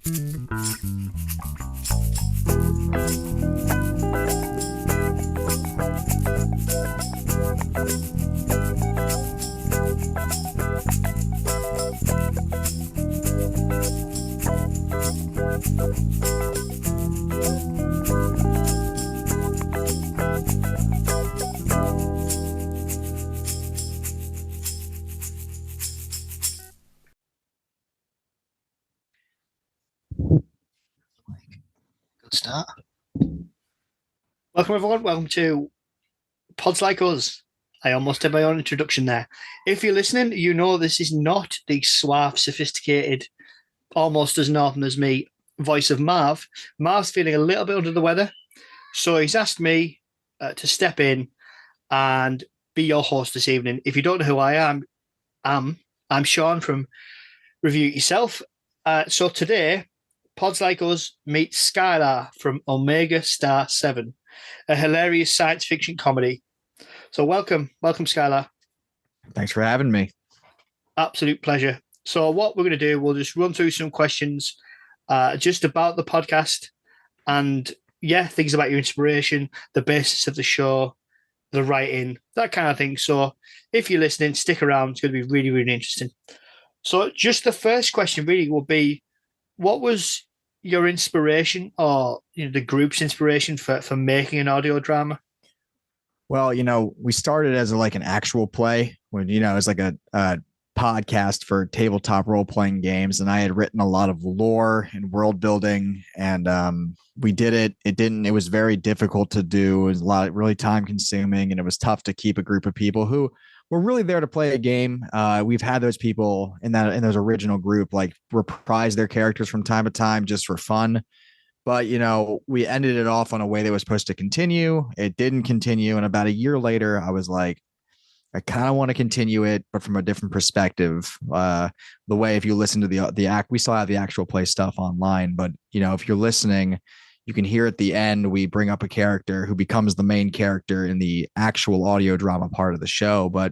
Good start. Welcome, everyone. Welcome to Pods Like Us. I almost did my own introduction there. If you're listening, you know this is not the suave, sophisticated, almost as northern as me voice of Marv. Marv's feeling a little bit under the weather, so he's asked me to step in and be your host this evening. If you don't know who I am, I'm Sean from Review It Yourself. So today, Pods Like Us meet Skylar from Omega Star 7, a hilarious science fiction comedy. So welcome, Skylar. Thanks for having me. Absolute pleasure. So what we're going to do, we'll just run through some questions just about the podcast and, things about your inspiration, the basis of the show, the writing, that kind of thing. So if you're listening, stick around. It's going to be really, really interesting. So just the first question really will be, what was your inspiration or the group's inspiration for making an audio drama? Well, we started as an actual play when, it's like a podcast for tabletop role-playing games. And I had written a lot of lore and world building, and we did it. It was very difficult to do. It was really time consuming, and it was tough to keep a group of people who were really there to play a game. We've had those people in those original group, reprise their characters from time to time just for fun. But, we ended it off on a way that was supposed to continue. It didn't continue. And about a year later, I was like, I kind of want to continue it, but from a different perspective. The way, if you listen to the act, we still have the actual play stuff online, but if you're listening, you can hear at the end, we bring up a character who becomes the main character in the actual audio drama part of the show. But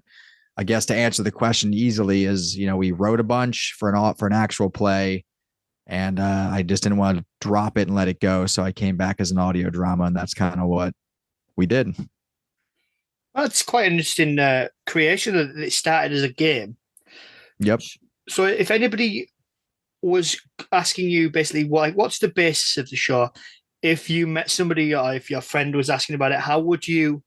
I guess to answer the question easily is, we wrote a bunch for an actual play, and I just didn't want to drop it and let it go. So I came back as an audio drama, and that's kind of what we did. Well, it's quite an interesting creation that it started as a game. Yep. So if anybody was asking you basically, what's the basis of the show? If you met somebody or if your friend was asking about it, how would you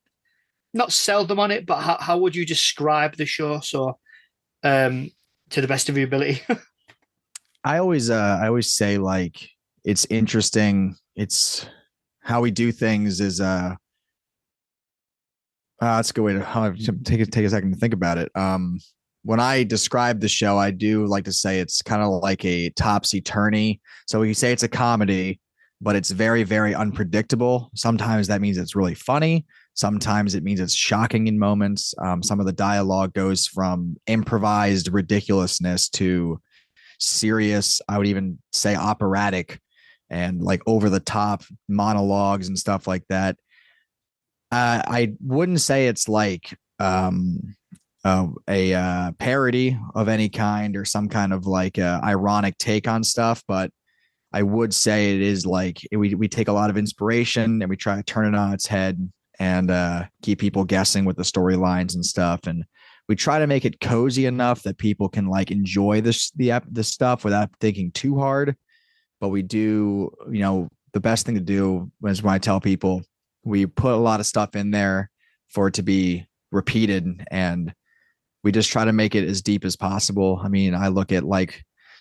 not sell them on it, but how would you describe the show? So to the best of your ability. I always say it's interesting. It's how we do things is that's a good way to take a second to think about it. When I describe the show, I do like to say it's kind of like a topsy-turvy. So you say it's a comedy, but it's very, very unpredictable. Sometimes that means it's really funny. Sometimes it means it's shocking in moments. Some of the dialogue goes from improvised ridiculousness to serious, I would even say operatic and over the top monologues and stuff like that. I wouldn't say it's a parody of any kind or some kind of ironic take on stuff, but I would say it is we take a lot of inspiration and we try to turn it on its head and keep people guessing with the storylines and stuff. And we try to make it cozy enough that people can enjoy the stuff without thinking too hard. But we do, the best thing to do is when I tell people we put a lot of stuff in there for it to be repeated, and we just try to make it as deep as possible. I mean, I look at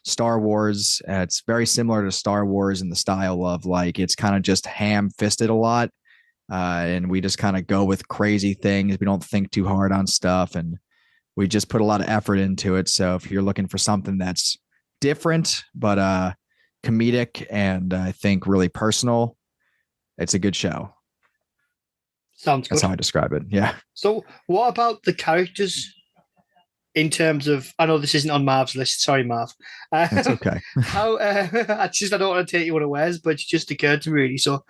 Star Wars. It's very similar to Star Wars in the style of it's kind of just ham-fisted a lot. And we just kind of go with crazy things. We don't think too hard on stuff, and we just put a lot of effort into it. So if you're looking for something that's different, but comedic and I think really personal, it's a good show. Sounds good. That's how I describe it. Yeah. So what about the characters in terms of, I know this isn't on Marv's list. Sorry, Marv. That's okay. I don't want to take you unawares, but it just occurred to me really. So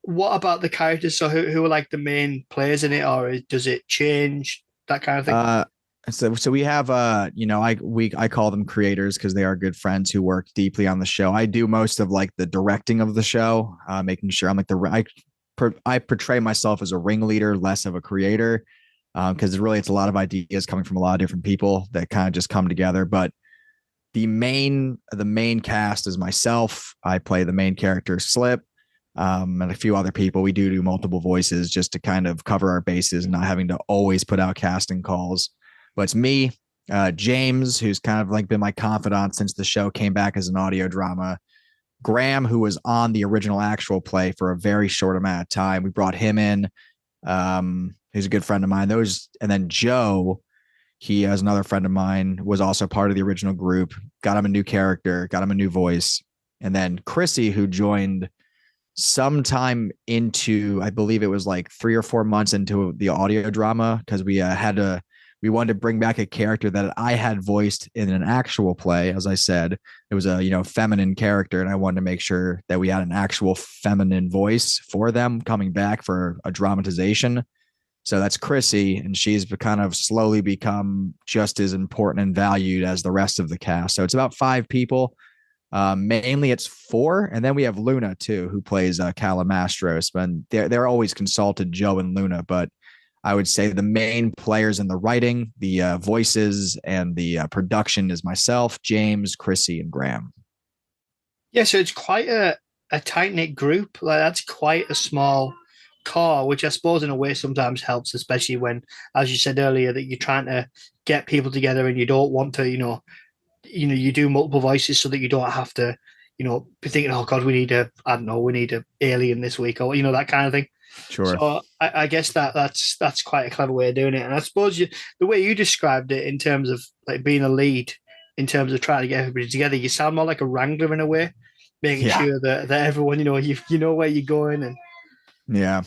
what about the characters? So who are the main players in it, or does it change, that kind of thing? So we have I call them creators because they are good friends who work deeply on the show. I do most of like the directing of the show, making sure I'm like I portray myself as a ringleader, less of a creator, because really it's a lot of ideas coming from a lot of different people that kind of just come together. But the main cast is myself. I play the main character Slip, and a few other people. We do multiple voices just to kind of cover our bases and not having to always put out casting calls. But it's me, James, who's kind of like been my confidant since the show came back as an audio drama. Graham, who was on the original actual play for a very short amount of time. We brought him in. He's a good friend of mine. And then Joe, he as another friend of mine, was also part of the original group. Got him a new character, got him a new voice. And then Chrissy, who joined sometime into, I believe it was like 3 or 4 months into the audio drama, because we wanted to bring back a character that I had voiced in an actual play. As I said, it was a feminine character, and I wanted to make sure that we had an actual feminine voice for them coming back for a dramatization. So that's Chrissy, and she's kind of slowly become just as important and valued as the rest of the cast. So it's about 5 people. Mainly it's 4, and then we have Luna too, who plays Calamastros. But they're always consulted, Joe and Luna. But I would say the main players in the writing, the voices, and the production is myself, James, Chrissy, and Graham. Yeah, so it's quite a tight knit group. Like that's quite a small core, which I suppose in a way sometimes helps, especially when, as you said earlier, that you're trying to get people together and you don't want to, you do multiple voices so that you don't have to, be thinking, oh God, we need a alien this week, or that kind of thing. Sure. So I guess that's quite a clever way of doing it. And I suppose the way you described it in terms of like being a lead, in terms of trying to get everybody together, you sound more like a wrangler in a way, making Yeah. sure that everyone, you know where you're going. And Yeah.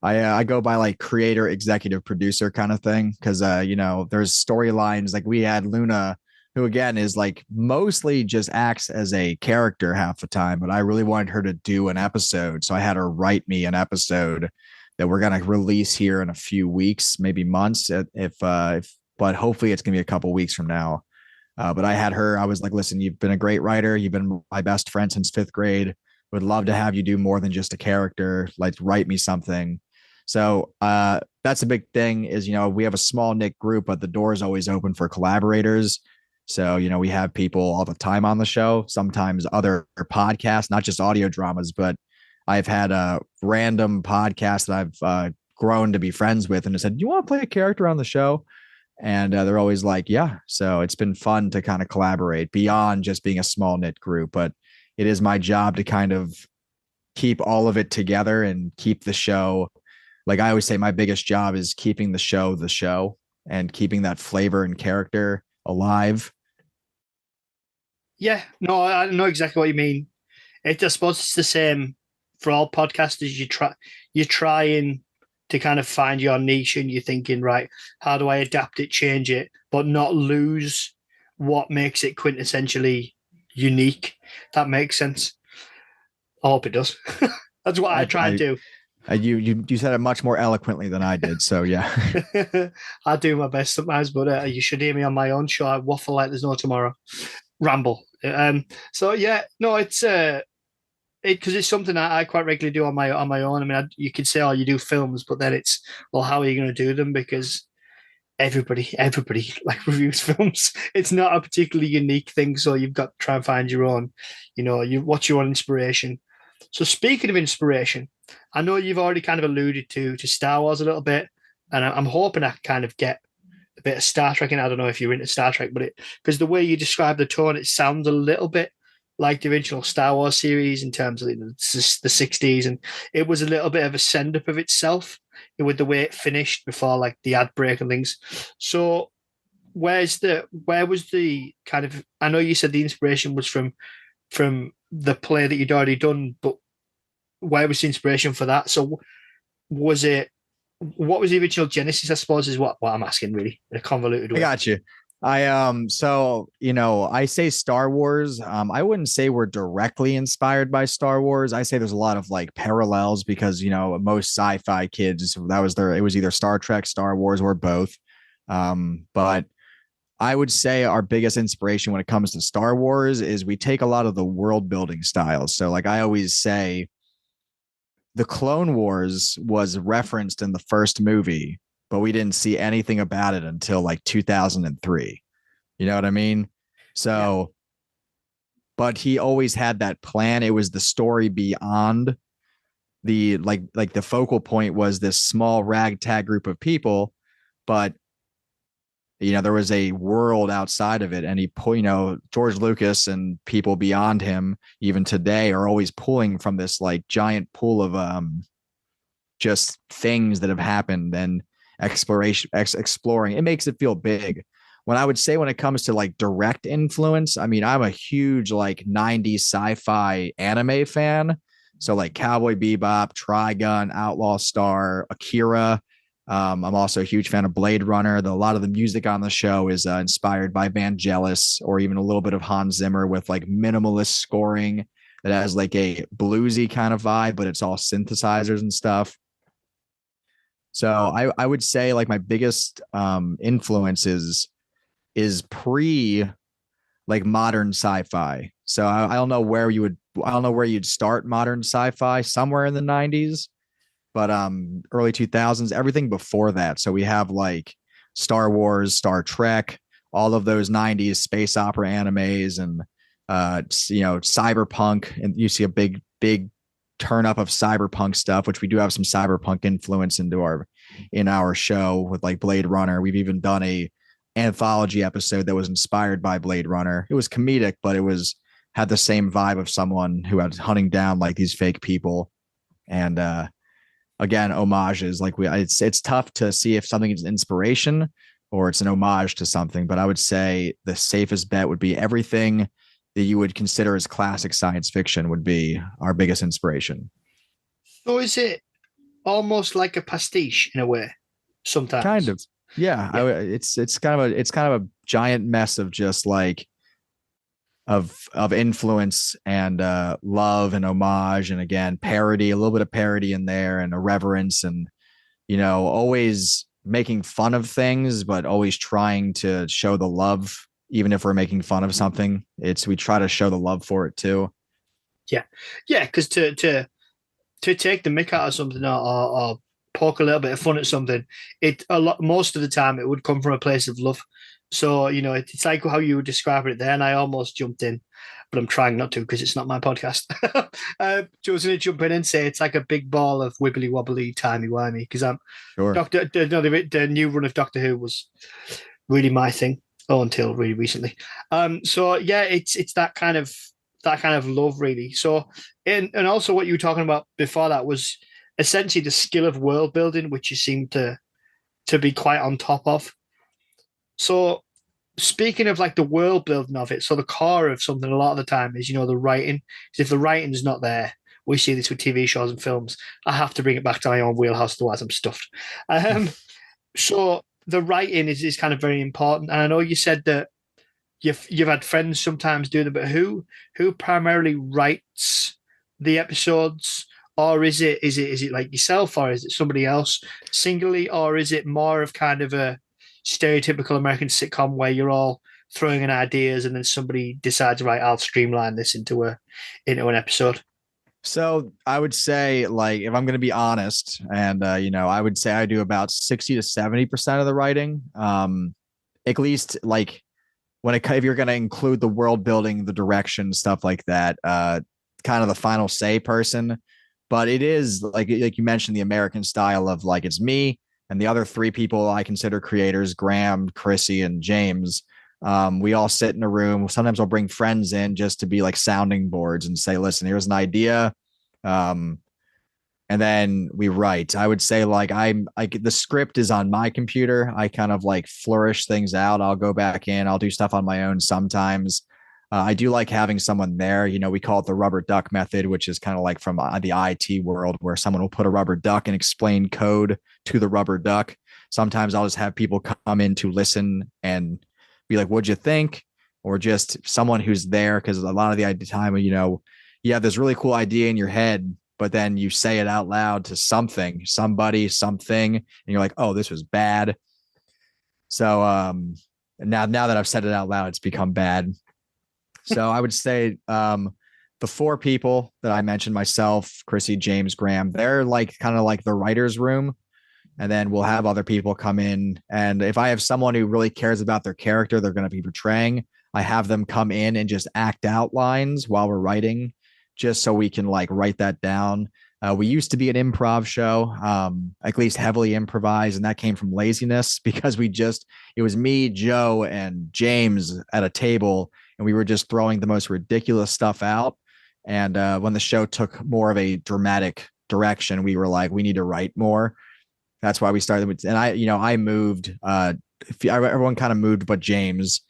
I go by like creator, executive producer kind of thing because there's storylines like we had Luna, who again is like mostly just acts as a character half the time, but I really wanted her to do an episode, so I had her write me an episode that we're gonna release here in a few weeks, maybe months, if but hopefully it's gonna be a couple weeks from now. But I had her. I was like, listen, you've been a great writer. You've been my best friend since 5th grade. Would love to have you do more than just a character. Like, write me something. So that's a big thing is, we have a small knit group, but the door is always open for collaborators. So, we have people all the time on the show, sometimes other podcasts, not just audio dramas, but I've had a random podcast that I've grown to be friends with and said, do you want to play a character on the show? And they're always like, yeah. So it's been fun to kind of collaborate beyond just being a small knit group, but it is my job to kind of keep all of it together and keep the show. Like I always say, my biggest job is keeping the show and keeping that flavor and character alive. yeah, no, I know exactly what you mean. I suppose it's the same for all podcasters. You're trying to kind of find your niche, and you're thinking, right, how do I adapt it, change it, but not lose what makes it quintessentially unique? That makes sense. I hope it does. That's what I try and do. You said it much more eloquently than I did. So yeah, I do my best sometimes, but you should hear me on my own show. I waffle like there's no tomorrow, ramble. So yeah, no, it's because it's something I quite regularly do on my own. I mean, you could say, oh, you do films, but then it's, well, how are you going to do them? Because everybody like reviews films. It's not a particularly unique thing, so you've got to try and find your own. What's your own inspiration? So speaking of inspiration, I know you've already kind of alluded to Star Wars a little bit, and I'm hoping I kind of get a bit of Star Trek. And I don't know if you're into Star Trek, but because the way you describe the tone, it sounds a little bit like the original Star Wars series in terms of the 60s, and it was a little bit of a send up of itself with the way it finished before like the ad break and things. So where was the kind of, I know you said the inspiration was from the play that you'd already done, but where was the inspiration for that? So what was the original genesis, I suppose, is what I'm asking, really, in a convoluted way. I got you. I say Star Wars. I wouldn't say we're directly inspired by Star Wars. I say there's a lot of like parallels because most sci-fi kids, it was either Star Trek, Star Wars, or both. But I would say our biggest inspiration when it comes to Star Wars is we take a lot of the world building styles. So, like I always say, the Clone Wars was referenced in the first movie, but we didn't see anything about it until like 2003. You know what I mean? Yeah. So, but he always had that plan. It was the story beyond the like the focal point was this small ragtag group of people, but there was a world outside of it, and George Lucas and people beyond him even today are always pulling from this like giant pool of just things that have happened and exploring. It makes it feel big. When I would say when it comes to like direct influence, I mean, I'm a huge like 90s sci-fi anime fan. So like Cowboy Bebop, Trigun, Outlaw Star, Akira. I'm also a huge fan of Blade Runner. A lot of the music on the show is inspired by Vangelis or even a little bit of Hans Zimmer with like minimalist scoring that has like a bluesy kind of vibe, but it's all synthesizers and stuff. So I would say like my biggest influence is pre like modern sci-fi. So I don't know where you'd start modern sci-fi, somewhere in the 90s, but early 2000s, everything before that. So we have like Star Wars, Star Trek, all of those 90s space opera animes, and cyberpunk, and you see a big turn up of cyberpunk stuff, which we do have some cyberpunk influence in our show with like Blade Runner. We've even done a anthology episode that was inspired by Blade Runner. It was comedic, but had the same vibe of someone who was hunting down like these fake people. And again, homages. Like it's tough to see if something is inspiration or it's an homage to something, but I would say the safest bet would be everything that you would consider as classic science fiction would be our biggest inspiration. So is it almost like a pastiche in a way? Kind Sometimes. of, yeah. Yeah. It's kind of a giant mess of just like of influence and love and homage, and again parody, a little bit of parody in there, and irreverence, and always making fun of things, but always trying to show the love. Even if we're making fun of something, we try to show the love for it too. Yeah. Yeah. Because to take the mick out of something or poke a little bit of fun at something, most of the time it would come from a place of love. So it's like how you were describing it there, and I almost jumped in, but I'm trying not to because it's not my podcast. I was going to jump in and say it's like a big ball of wibbly wobbly timey wimey because I'm Sure. the new run of Doctor Who was really my thing. Oh, until really recently. So yeah, it's that kind of love, really. So, and also what you were talking about before that was essentially the skill of world building, which you seem to be quite on top of. So, speaking of like the world building of it, so the core of something a lot of the time is the writing. 'Cause if the writing's not there, we see this with TV shows and films. I have to bring it back to my own wheelhouse, otherwise I'm stuffed. So the writing is kind of very important, and I know you said that you've had friends sometimes do them, but who primarily writes the episodes, or is it like yourself, or is it somebody else singularly, or is it more of kind of a stereotypical American sitcom where you're all throwing in ideas and then somebody decides, right, I'll streamline this into an episode. So I would say, like, if I'm going to be honest, and I would say I do about 60 to 70% of the writing. At least, like, if you're going to include the world building, the direction, stuff like that, kind of the final say person. But it is like you mentioned, the American style of like it's me and the other three people I consider creators: Graham, Chrissy, and James. We all sit in a room. Sometimes I'll bring friends in just to be like sounding boards and say, listen, here's an idea. Um, and then we write. I would say like I'm like the script is on my computer. I kind of like flourish things out. I'll go back in. I'll do stuff on my own sometimes. I do like having someone there. We call it the rubber duck method, which is kind of like from the IT world, where someone will put a rubber duck and explain code to the rubber duck. Sometimes I'll just have people come in to listen and be like, "What'd you think?" Or just someone who's there, because a lot of the time, you have this really cool idea in your head, but then you say it out loud to somebody, something, and you're like, "Oh, this was bad." So now that I've said it out loud, it's become bad. So I would say the four people that I mentioned, myself, Chrissy, James, Graham, they're like kind of like the writer's room. And then we'll have other people come in. And if I have someone who really cares about their character, they're going to be portraying, I have them come in and just act out lines while we're writing, just so we can like write that down. We used to be an improv show, at least heavily improvised, and that came from laziness because it was me, Joe, and James at a table, and we were just throwing the most ridiculous stuff out. And when the show took more of a dramatic direction, we were like, we need to write more. That's why we started with, and I moved, everyone kind of moved, but James,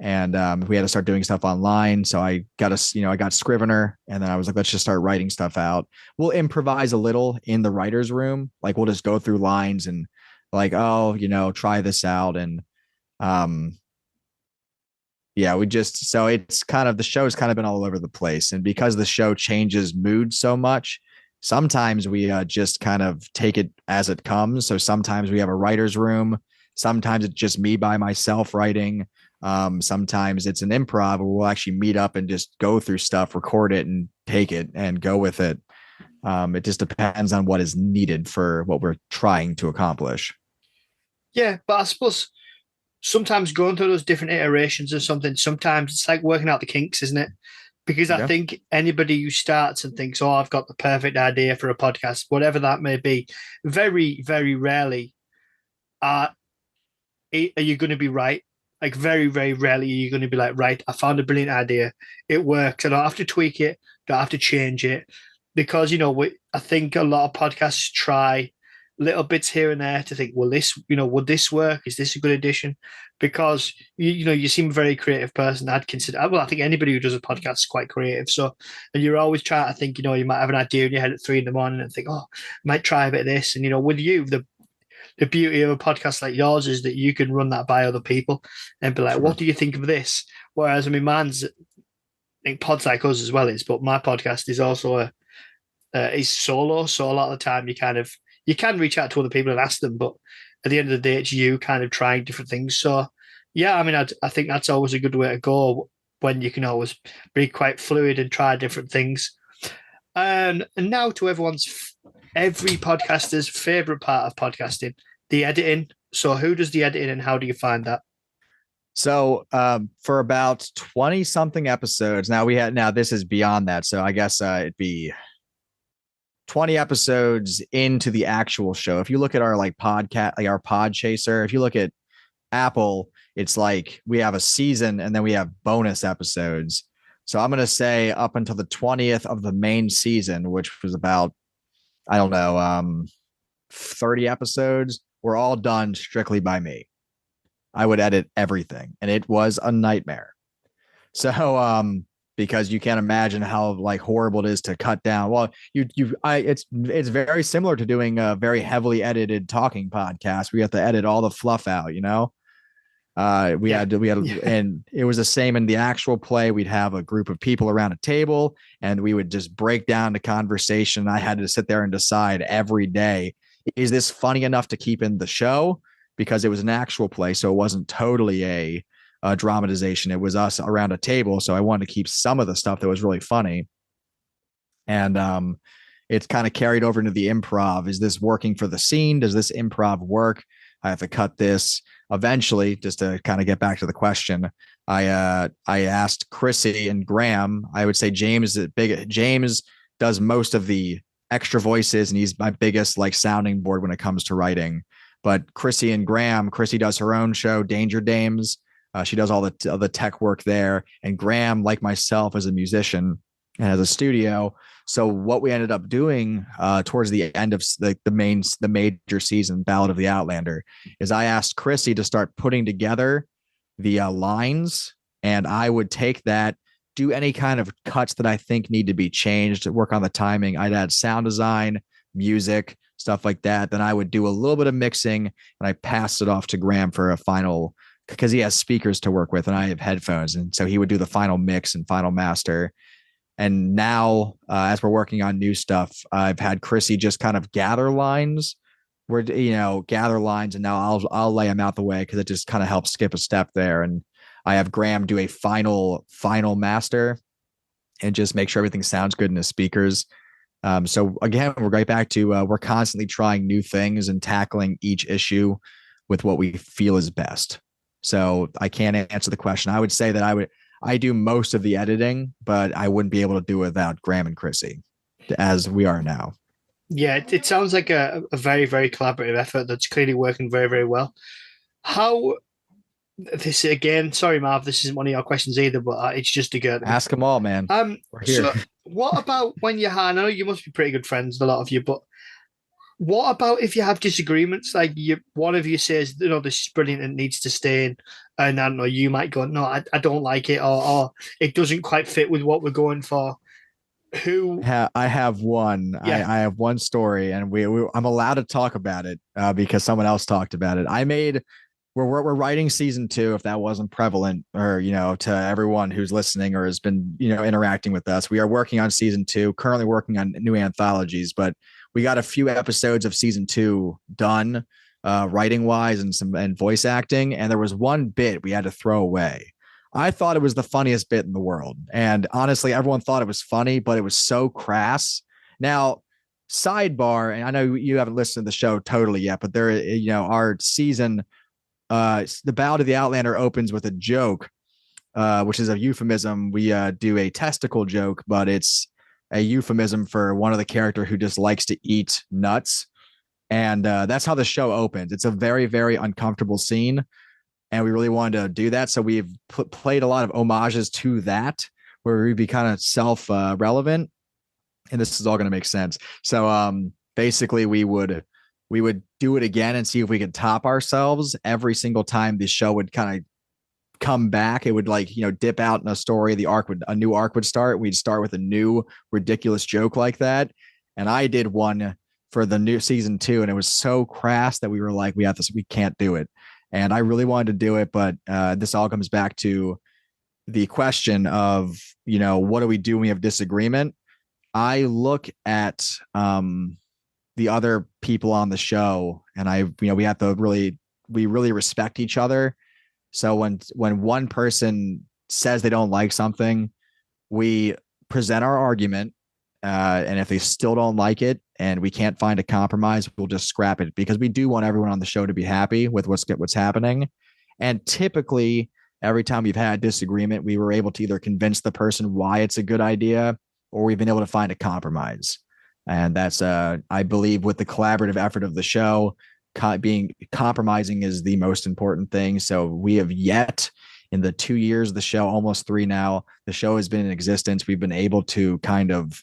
and we had to start doing stuff online. So I got I got Scrivener, and then I was like, let's just start writing stuff out. We'll improvise a little in the writer's room. Like we'll just go through lines and like, oh, try this out. And, yeah, so it's kind of, the show's kind of been all over the place. And because the show changes mood so much, sometimes we just kind of take it as it comes. So sometimes we have a writer's room. Sometimes it's just me by myself writing. Sometimes it's an improv where we'll actually meet up and just go through stuff, record it, and take it and go with it. It just depends on what is needed for what we're trying to accomplish. Yeah, but I suppose sometimes going through those different iterations of something, sometimes it's like working out the kinks, isn't it? Because I think anybody who starts and thinks, oh, I've got the perfect idea for a podcast, whatever that may be, very, very rarely are you going to be right. Like very, very rarely are you going to be like, right, I found a brilliant idea. It works. I don't have to tweak it. Don't have to change it. Because, I think a lot of podcasts try little bits here and there to think, well, would this work? Is this a good addition? Because you seem a very creative person. I'd consider, well, I think anybody who does a podcast is quite creative. So, and you're always trying to think, you might have an idea in your head at 3 a.m. and think, oh, I might try a bit of this. And with you, the beauty of a podcast like yours is that you can run that by other people and be like, sure, what do you think of this? Whereas, mine's, I think Pods Like Us as well is, but my podcast is also is solo. So a lot of the time you can reach out to other people and ask them, but at the end of the day, it's you kind of trying different things. So yeah, I think that's always a good way to go when you can always be quite fluid and try different things. And now to every podcaster's favorite part of podcasting, the editing. So who does the editing and how do you find that? So for about 20 something episodes, now this is beyond that. So I guess it'd be 20 episodes into the actual show. If you look at our like podcast, like our Pod Chaser, if you look at Apple, it's like we have a season and then we have bonus episodes. So I'm going to say up until the 20th of the main season, which was about, I don't know, 30 episodes, were all done strictly by me. I would edit everything and it was a nightmare. So, because you can't imagine how like horrible it is to cut down. Well, it's very similar to doing a very heavily edited talking podcast. We have to edit all the fluff out, we had, and it was the same in the actual play. We'd have a group of people around a table and we would just break down the conversation. I had to sit there and decide every day, is this funny enough to keep in the show? Because it was an actual play. So it wasn't totally a dramatization. It was us around a table. So I wanted to keep some of the stuff that was really funny. And it's kind of carried over into the improv. Is this working for the scene? Does this improv work? I have to cut this. Eventually, just to kind of get back to the question, I asked Chrissy and Graham. I would say James does most of the extra voices, and he's my biggest like sounding board when it comes to writing. But Chrissy does her own show, Danger Dames. She does all the tech work there. And Graham, like myself, is a musician and has a studio. So what we ended up doing towards the end of the major season, Ballad of the Outlander, is I asked Chrissy to start putting together the lines, and I would take that, do any kind of cuts that I think need to be changed, work on the timing. I'd add sound design, music, stuff like that. Then I would do a little bit of mixing, and I passed it off to Graham for a final, because he has speakers to work with and I have headphones. And so he would do the final mix and final master. And now, as we're working on new stuff, I've had Chrissy just kind of gather lines we're gather lines, and now I'll lay them out the way because it just kind of helps skip a step there. And I have Graham do a final master and just make sure everything sounds good in the speakers. So again, we're right back to we're constantly trying new things and tackling each issue with what we feel is best. So I can't answer the question. I would say that I do most of the editing, but I wouldn't be able to do it without Graham and Chrissy, as we are now. Yeah, it sounds like a very, very collaborative effort that's clearly working very, very well. How this again? Sorry, Marv, this isn't one of your questions either, but it's just a good. Ask them all, man. We're here. So what about when you have? I know you must be pretty good friends, a lot of you, but what about if you have disagreements? Like one of you says, this is brilliant and needs to stay in, and I don't know, you might go, no, I don't like it, or it doesn't quite fit with what we're going for. Who? I have one. Yeah. I have one story, and I'm allowed to talk about it because someone else talked about it. We're writing season 2. If that wasn't prevalent, or to everyone who's listening or has been interacting with us, we are working on season 2. Currently working on new anthologies, but we got a few episodes of season 2 done, writing wise and voice acting, and there was one bit we had to throw away. I thought it was the funniest bit in the world. And honestly, everyone thought it was funny, but it was so crass. Now, sidebar, and I know you haven't listened to the show totally yet, but our season, the Ballad of the Outlander opens with a joke, which is a euphemism. We do a testicle joke, but it's a euphemism for one of the character who just likes to eat nuts. And that's how the show opens. It's a very, very uncomfortable scene. And we really wanted to do that. So we've played a lot of homages to that, where we'd be kind of self-relevant. And this is all going to make sense. So basically we would do it again and see if we could top ourselves every single time the show would kind of come back. It would dip out in a story. A new arc would start. We'd start with a new ridiculous joke like that. And I did one for the new season 2, and it was so crass that we were like, we can't do it. And I really wanted to do it, but this all comes back to the question of, what do we do when we have disagreement? I look at the other people on the show, and we really respect each other. So when one person says they don't like something, we present our argument, and if they still don't like it and we can't find a compromise, we'll just scrap it, because we do want everyone on the show to be happy with what's happening. And typically, every time we've had disagreement, we were able to either convince the person why it's a good idea, or we've been able to find a compromise. And that's, I believe, with the collaborative effort of the show, compromising is the most important thing. So we have yet, in the 2 years of the show, almost 3 now, the show has been in existence, we've been able to kind of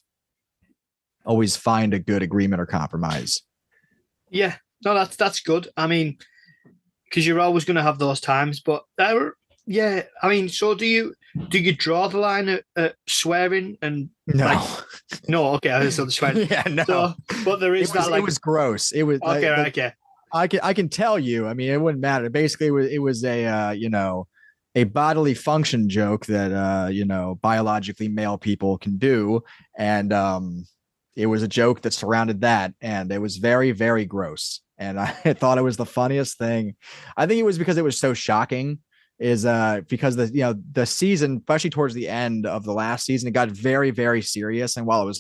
always find a good agreement or compromise. Yeah, no, that's good. I mean, because you're always going to have those times, but yeah, I mean, so do you draw the line at swearing and no, no? Okay, I understand the swearing. Yeah, no, so, but there is it was gross. It was okay, okay. I can tell you. I mean, it wouldn't matter. Basically, it was a bodily function joke that biologically male people can do, and it was a joke that surrounded that, and it was very, very gross. And I thought it was the funniest thing. I think it was because it was so shocking, because the season, especially towards the end of the last season, it got very, very serious. And while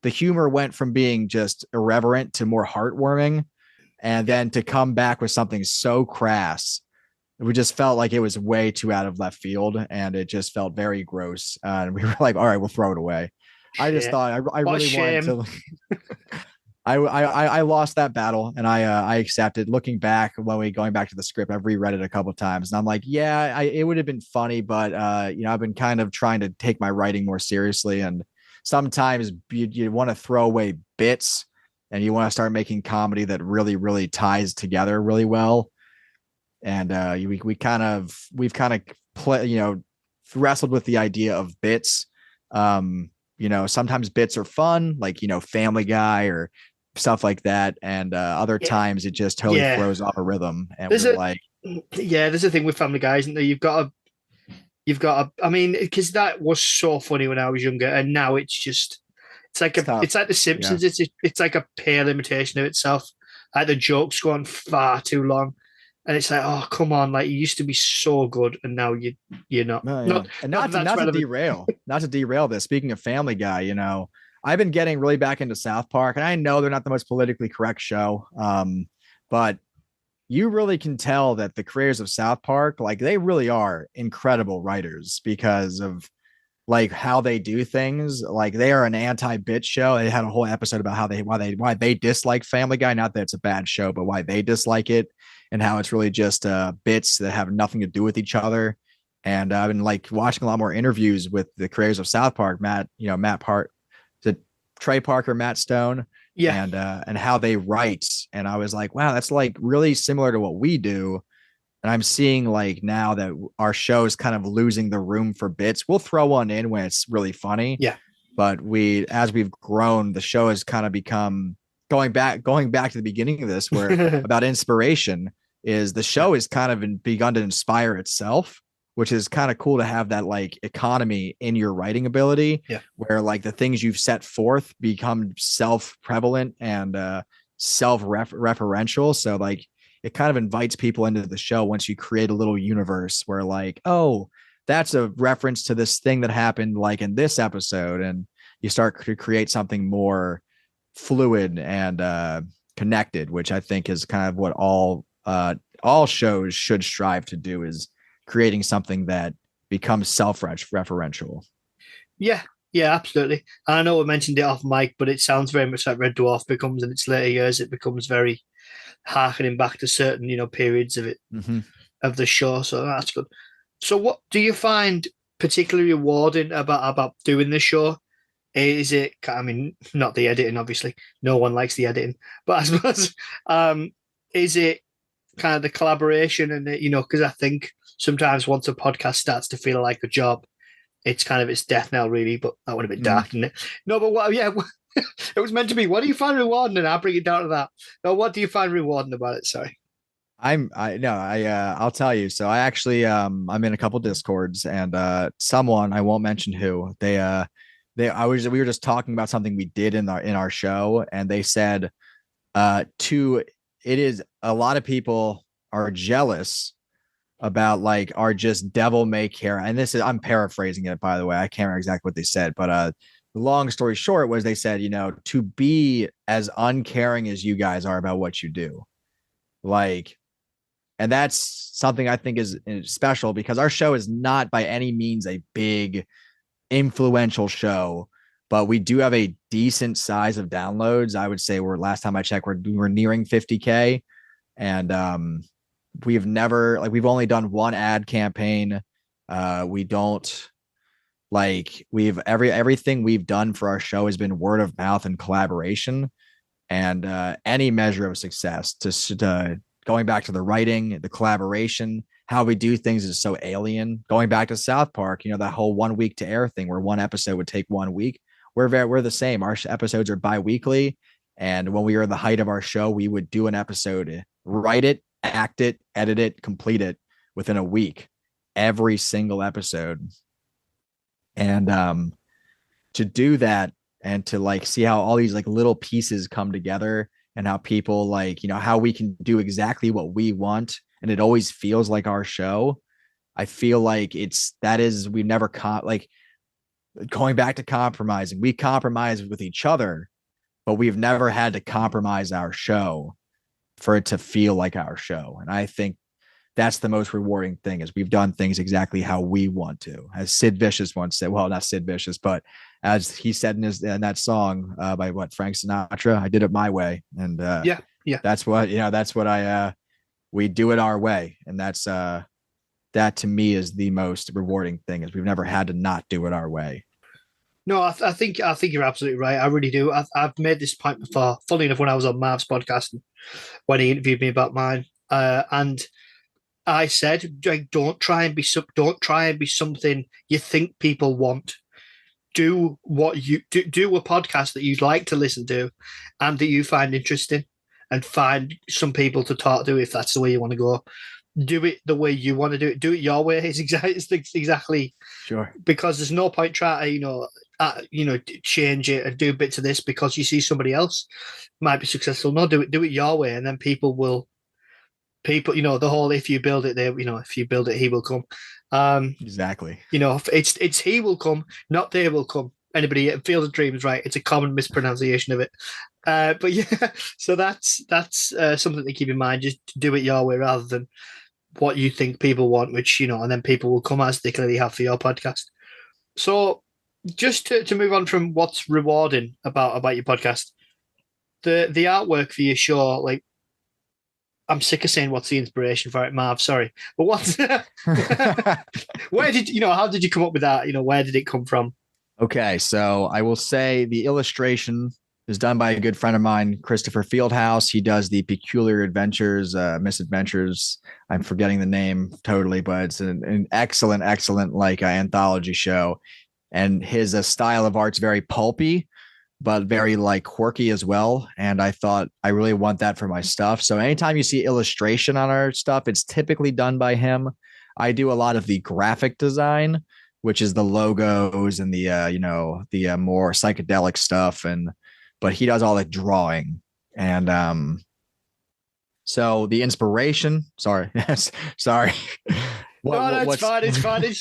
the humor went from being just irreverent to more heartwarming, and then to come back with something so crass, we just felt like it was way too out of left field, and it just felt very gross. And we were like, all right, we'll throw it away. I just thought I really wanted to. I lost that battle, and I accepted. Looking back, going back to the script, I've reread it a couple of times, and I'm like, yeah, it would have been funny, but I've been kind of trying to take my writing more seriously, and sometimes you want to throw away bits, and you want to start making comedy that really, really ties together really well. And we've kind of wrestled with the idea of bits. Sometimes bits are fun, like, Family Guy or stuff like that. And other times it just totally throws off a rhythm. And there's a thing with Family Guy, isn't there? You've got to, I mean, because that was so funny when I was younger, and now it's like The Simpsons. Yeah. It's like a pale imitation of itself. Like the jokes go on far too long. And it's like, oh, come on. Like, you used to be so good, and now you're not. Oh, yeah. Not, And not that that's not to relevant. derail this. Speaking of Family Guy, I've been getting really back into South Park, and I know they're not the most politically correct show. But you really can tell that the creators of South Park, like they really are incredible writers because of like how they do things. Like they are an anti-bit show. They had a whole episode about why they dislike Family Guy. Not that it's a bad show, but why they dislike it and how it's really just bits that have nothing to do with each other. And I've been like watching a lot more interviews with the creators of South Park, Matt Part, the Trey Parker, Matt Stone, Yeah. and how they write. And I was like, wow, that's like really similar to what we do. And I'm seeing like now that our show is kind of losing the room for bits. We'll throw one in when it's really funny. Yeah. But as we've grown, the show has kind of become going back to the beginning of this, where about inspiration is the show is kind of begun to inspire itself, which is kind of cool to have that like economy in your writing ability, where like the things you've set forth become self-prevalent and self-referential. So like it kind of invites people into the show once you create a little universe where like, oh, that's a reference to this thing that happened like in this episode. And you start to create something more fluid and connected, which I think is kind of what all shows should strive to do, is creating something that becomes self-referential. Yeah. Yeah, absolutely. I know I mentioned it off mic, but it sounds very much like Red Dwarf becomes in its later years. It becomes very harkening back to certain, periods of it, of the show. So that's good. So what do you find particularly rewarding about doing the show? Is it, I mean, not the editing, obviously. No one likes the editing, but I suppose, is it kind of the collaboration and, because I think sometimes once a podcast starts to feel like a job, it's kind of its death knell, really, but that went a bit dark, didn't it? No, but it was meant to be. What do you find rewarding? And I'll bring it down to that. No, what do you find rewarding about it? Sorry. I'll tell you. So I actually, I'm in a couple Discords, and someone, I won't mention who, we were just talking about something we did in our show, and they said, it is a lot of people are jealous about like our just devil may care. And I'm paraphrasing it, by the way. I can't remember exactly what they said, but the long story short was they said, to be as uncaring as you guys are about what you do. Like, and that's something I think is special, because our show is not by any means a big influential show, but we do have a decent size of downloads. I would say last time I checked, we're nearing 50K. And we've only done one ad campaign. We don't everything we've done for our show has been word of mouth and collaboration, and any measure of success to going back to the writing, the collaboration, how we do things is so alien. Going back to South Park, that whole 1 week to air thing where one episode would take 1 week. We're the same. Our episodes are bi-weekly. And when we were at the height of our show, we would do an episode, write it, act it, edit it, complete it within a week, every single episode. And to do that and to like see how all these like little pieces come together, and how people like, how we can do exactly what we want, and it always feels like our show. I feel like we never like going back to compromising. We compromise with each other, but we've never had to compromise our show for it to feel like our show. And I think that's the most rewarding thing, is we've done things exactly how we want to. As Sid Vicious once said, well, not Sid Vicious, but as he said in that song by Frank Sinatra, I did it my way. And that's what we do it our way. And that to me is the most rewarding thing, is we've never had to not do it our way. No, I think you're absolutely right. I really do. I've made this point before. Funny enough, when I was on Marv's podcast, when he interviewed me about mine, and I said, like, don't try and be something you think people want. Do what you do a podcast that you'd like to listen to, and that you find interesting, and find some people to talk to if that's the way you want to go. Do it the way you want to do it. Do it your way. It's exactly sure, because there's no point trying to, change it and do bits of this because you see somebody else might be successful. No, do it your way, and then people, the whole if you build it, if you build it, he will come. Exactly. It's he will come, not they will come. Anybody at Field of Dreams, right? It's a common mispronunciation of it. But yeah, so that's something to keep in mind. Just do it your way rather than what you think people want, which and then people will come as they clearly have for your podcast. So just to move on from what's rewarding about your podcast, the artwork for your show, like I'm sick of saying what's the inspiration for it, Marv. Sorry, but what's where did how did you come up with that? Where did it come from? Okay, so I will say the illustration is done by a good friend of mine, Christopher Fieldhouse. He does the Peculiar Adventures, Misadventures. I'm forgetting the name totally, but it's an excellent, excellent like anthology show. And his style of art's very pulpy, but very like quirky as well. And I thought I really want that for my stuff. So anytime you see illustration on our stuff, it's typically done by him. I do a lot of the graphic design, which is the logos and the the more psychedelic stuff, but he does all the drawing. And so the inspiration, sorry. Sorry. No, it's fine. It's fine. It's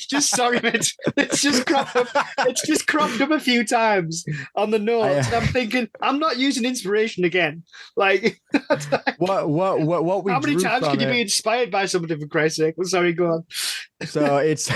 just sorry, mate. It's just cropped up. It's just cropped up a few times on the notes, and I'm thinking I'm not using inspiration again. Like, what we how many times can you it, be inspired by somebody, for Christ's sake? Well, sorry, go on. So it's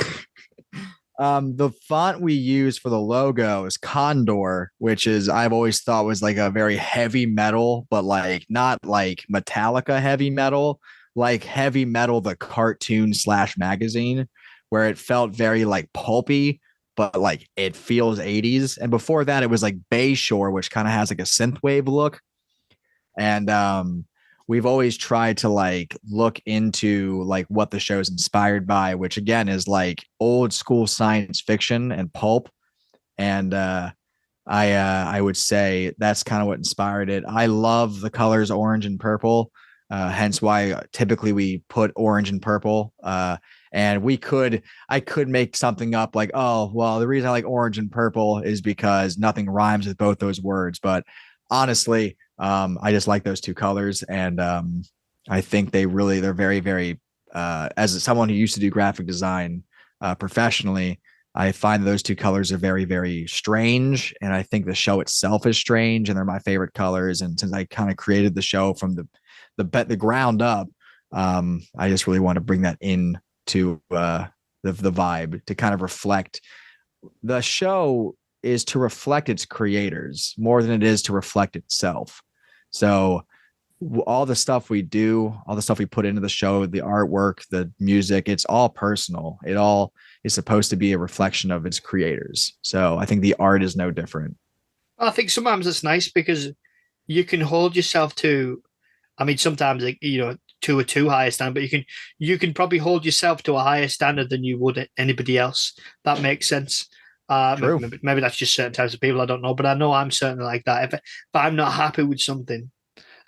the font we use for the logo is Condor, which is I've always thought was like a very heavy metal, but like not like Metallica heavy metal, like heavy metal, the cartoon / magazine, where it felt very like pulpy, but like it feels 80s. And before that, it was like Bayshore, which kind of has like a synthwave look. And we've always tried to like look into like what the show's inspired by, which again is like old school science fiction and pulp. And I would say that's kind of what inspired it. I love the colors orange and purple. Hence why typically we put orange and purple. And I could make something up like, oh, well, the reason I like orange and purple is because nothing rhymes with both those words. But honestly, I just like those two colors. And I think they're very, very, as someone who used to do graphic design professionally, I find those two colors are very, very strange. And I think the show itself is strange, and they're my favorite colors. And since I kind of created the show from the ground up, I just really want to bring that in to the vibe to kind of reflect. The show is to reflect its creators more than it is to reflect itself. So all the stuff we do, all the stuff we put into the show, the artwork, the music, it's all personal. It all is supposed to be a reflection of its creators. So I think the art is no different. I think sometimes it's nice because you can hold yourself to. I mean, sometimes to a too high a standard, but you can probably hold yourself to a higher standard than you would anybody else. That makes sense. True. Maybe that's just certain types of people. I don't know, but I know I'm certainly like that. If I'm not happy with something,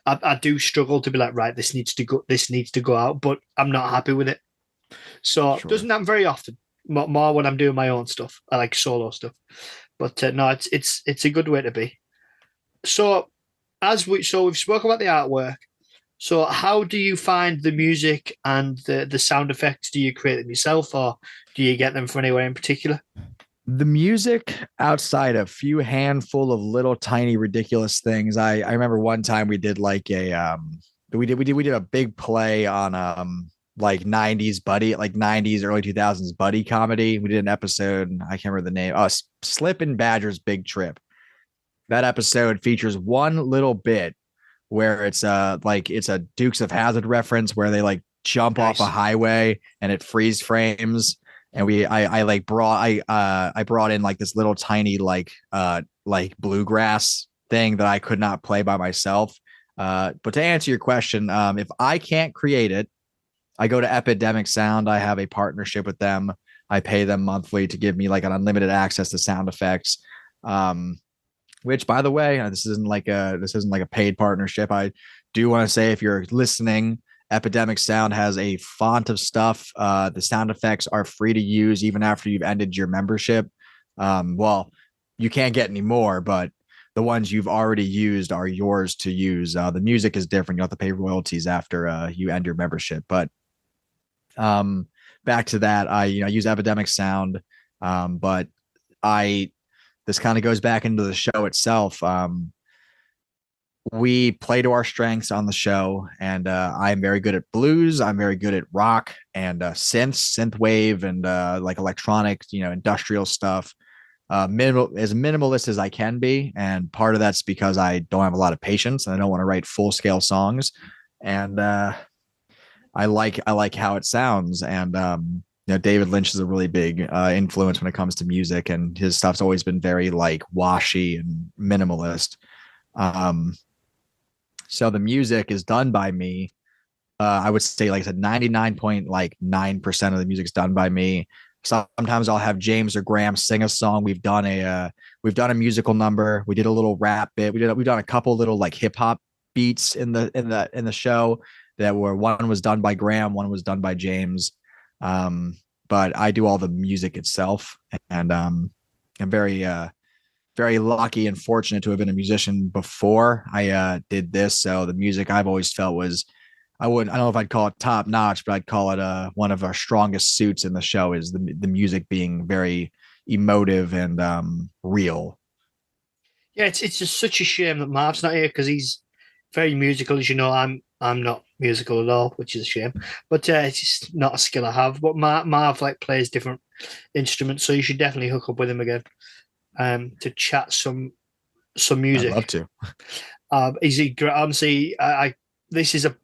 I do struggle to be like, right, this needs to go. This needs to go out, but I'm not happy with it. So it doesn't happen very often. More when I'm doing my own stuff. I like solo stuff, but no, it's a good way to be. So we've spoken about the artwork. So how do you find the music and the sound effects? Do you create them yourself, or do you get them from anywhere in particular? The music, outside a few handful of little tiny ridiculous things. I remember one time we did like we did a big play on like 90s buddy, like 90s early 2000s buddy comedy. We did an episode, I can't remember the name. Slip and Badger's Big Trip. That episode features one little bit where it's a Dukes of Hazzard reference where they like jump off a highway and it freeze frames. And I brought in like this little tiny like bluegrass thing that I could not play by myself. But to answer your question, if I can't create it, I go to Epidemic Sound. I have a partnership with them. I pay them monthly to give me like an unlimited access to sound effects. Which, by the way, this isn't like a paid partnership. I do want to say, if you're listening, Epidemic Sound has a font of stuff. The sound effects are free to use even after you've ended your membership. Well, you can't get any more, but the ones you've already used are yours to use. The music is different. You have to pay royalties after you end your membership. But um, back to that, I use Epidemic Sound, but I this kind of goes back into the show itself. We play to our strengths on the show, and I'm very good at blues. I'm very good at rock and synth wave, and like electronic, industrial stuff. As minimalist as I can be, and part of that's because I don't have a lot of patience and I don't want to write full scale songs, and I like how it sounds, and David Lynch is a really big influence when it comes to music, and his stuff's always been very like washy and minimalist. Um, so the music is done by me. I would say like I said, 99.9% of the music's done by me. Sometimes I'll have James or Graham sing a song. We've done a musical number. We did a little rap bit. We've done a couple little like hip hop beats in the show that were one was done by Graham, one was done by James. But I do all the music itself, and I'm very lucky and fortunate to have been a musician before I did this. So the music I've always felt was I don't know if I'd call it top notch, but I'd call it one of our strongest suits in the show is the music being very emotive and real. Yeah, it's just such a shame that Marv's not here because he's very musical. As you know, I'm not musical at all, which is a shame. But it's just not a skill I have. But Marv like plays different instruments, so you should definitely hook up with him again to chat some I'd love music. to. Is he honestly? This is a.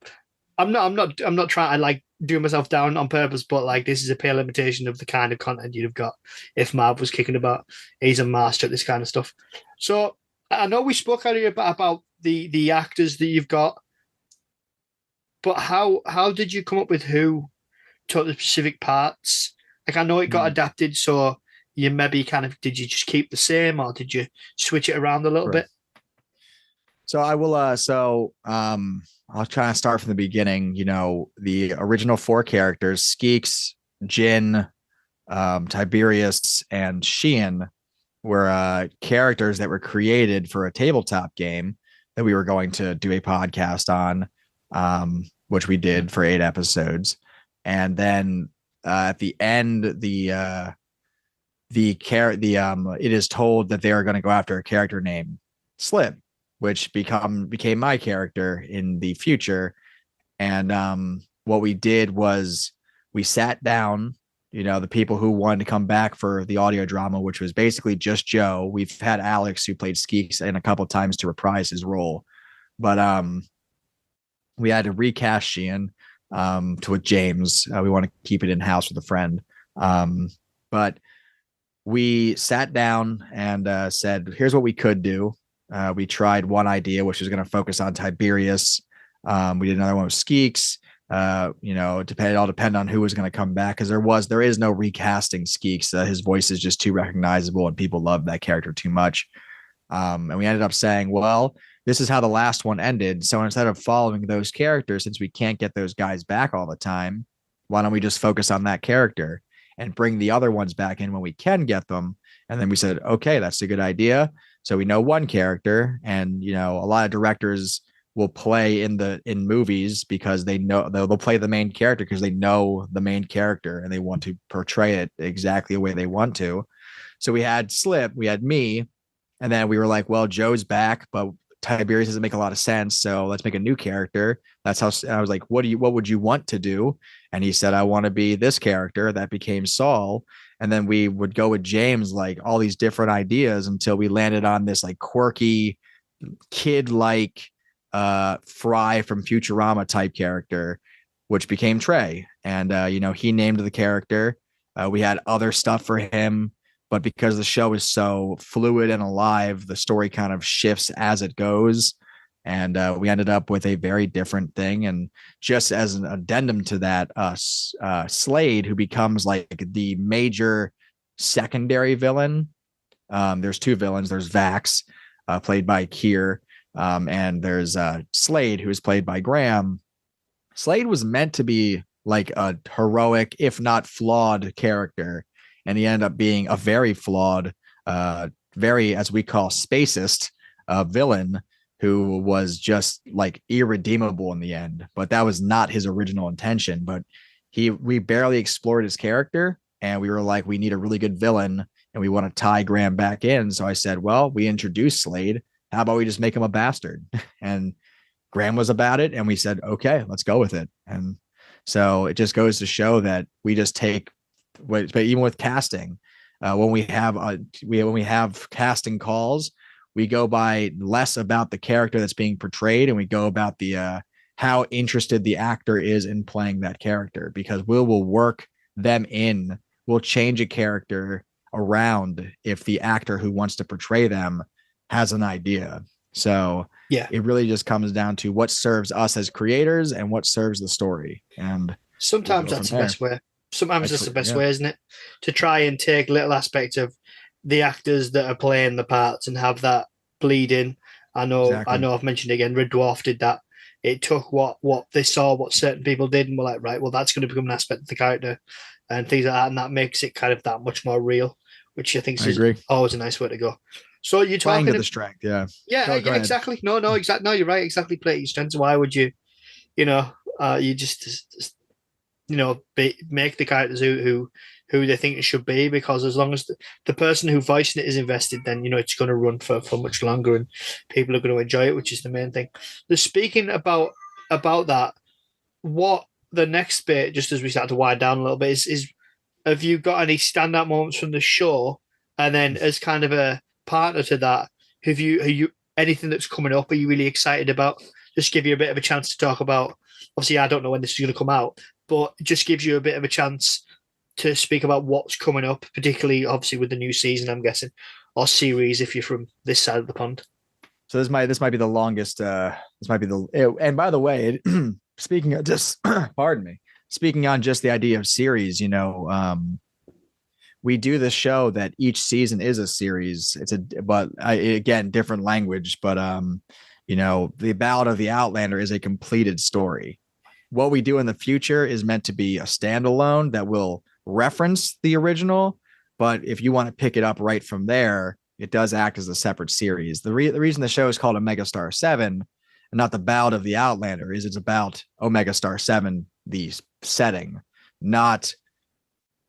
I'm not trying to like do myself down on purpose, but like this is a pale imitation of the kind of content you'd have got if Marv was kicking about. He's a master at this kind of stuff. So I know we spoke earlier about the actors that you've got, but how did you come up with who took the specific parts? Like I know it got Mm, adapted, so you maybe kind of did you just keep the same or did you switch it around a little sure. bit? So I will. I'll try to start from the beginning. The original four characters: Skeeks, Jin, Tiberius, and Sheehan were characters that were created for a tabletop game that we were going to do a podcast on, which we did for 8 episodes. And then at the end, it is told that they are going to go after a character named Slip, which became my character in the future. And what we did was we sat down, the people who wanted to come back for the audio drama, which was basically just Joe. We've had Alex, who played Skeeks, in a couple of times to reprise his role, but we had to recast Sheehan to with James. We want to keep it in house with a friend, but we sat down and said, "Here's what we could do." We tried one idea, which was going to focus on Tiberius. We did another one with Skeeks. It all depended on who was going to come back because there is no recasting Skeeks. His voice is just too recognizable and people love that character too much. And we ended up saying, well, this is how the last one ended. So instead of following those characters, since we can't get those guys back all the time, why don't we just focus on that character and bring the other ones back in when we can get them? And then we said, okay, that's a good idea. So we know one character, and a lot of directors will play in movies because they know they'll play the main character because they know the main character and they want to portray it exactly the way they want to. So we had Slip, we had me, and then we were like, well, Joe's back, but Tiberius doesn't make a lot of sense, so let's make a new character. That's how I was like, what would you want to do? And he said, I want to be this character. That became Saul. And then we would go with James, like all these different ideas until we landed on this like quirky kid like Fry from Futurama type character, which became Trey. And he named the character. We had other stuff for him, but because the show is so fluid and alive, the story kind of shifts as it goes. And we ended up with a very different thing. And just as an addendum to that, Slade, who becomes like the major secondary villain. There's two villains. There's Vax, played by Kier, and there's Slade, who is played by Graham. Slade was meant to be like a heroic, if not flawed, character, and he ended up being a very flawed very, as we call, spacist villain who was just like irredeemable in the end. But that was not his original intention. But we barely explored his character, and we were like, we need a really good villain, and we want to tie Graham back in. So I said, well, we introduced Slade. How about we just make him a bastard? And Graham was about it, and we said, okay, let's go with it. And so it just goes to show that we just take, but even with casting, when we have casting calls, we go by less about the character that's being portrayed, and we go about the how interested the actor is in playing that character, because we'll work them in. We'll change a character around if the actor who wants to portray them has an idea. So yeah, it really just comes down to what serves us as creators and what serves the story. And sometimes that's the best way. Sometimes that's the best way, isn't it? To try and take little aspects of the actors that are playing the parts and have that bleed in. I know I've mentioned it again, Red Dwarf did that. It took what they saw, what certain people did, and were like, right, well, that's going to become an aspect of the character and things like that, and that makes it kind of that much more real, which I think is always a nice way to go. So you're talking to the strength, yeah, exactly. No, exactly. No, you're right. Exactly, play your strengths. Why would you, you just make the characters who they think it should be, because as long as the person who voicing it is invested, then it's going to run for much longer and people are going to enjoy it, which is the main thing. Speaking about that, what the next bit, just as we start to wind down a little bit, is have you got any standout moments from the show, and then as kind of a partner to that, have you anything that's coming up are you really excited about? Just give you a bit of a chance to talk about. Obviously, I don't know when this is going to come out, but it just gives you a bit of a chance to speak about what's coming up, particularly obviously with the new season, I'm guessing, or series if you're from this side of the pond. So this might be the longest. This might be and by the way, speaking of just, pardon me, speaking on just the idea of series, we do the show that each season is a series. Again, different language, but the Ballad of the Outlander is a completed story. What we do in the future is meant to be a standalone that will reference the original, but if you want to pick it up right from there, it does act as a separate series. The reason the show is called Omega Star 7 and not the Ballad of the Outlander is it's about Omega Star 7, the setting, not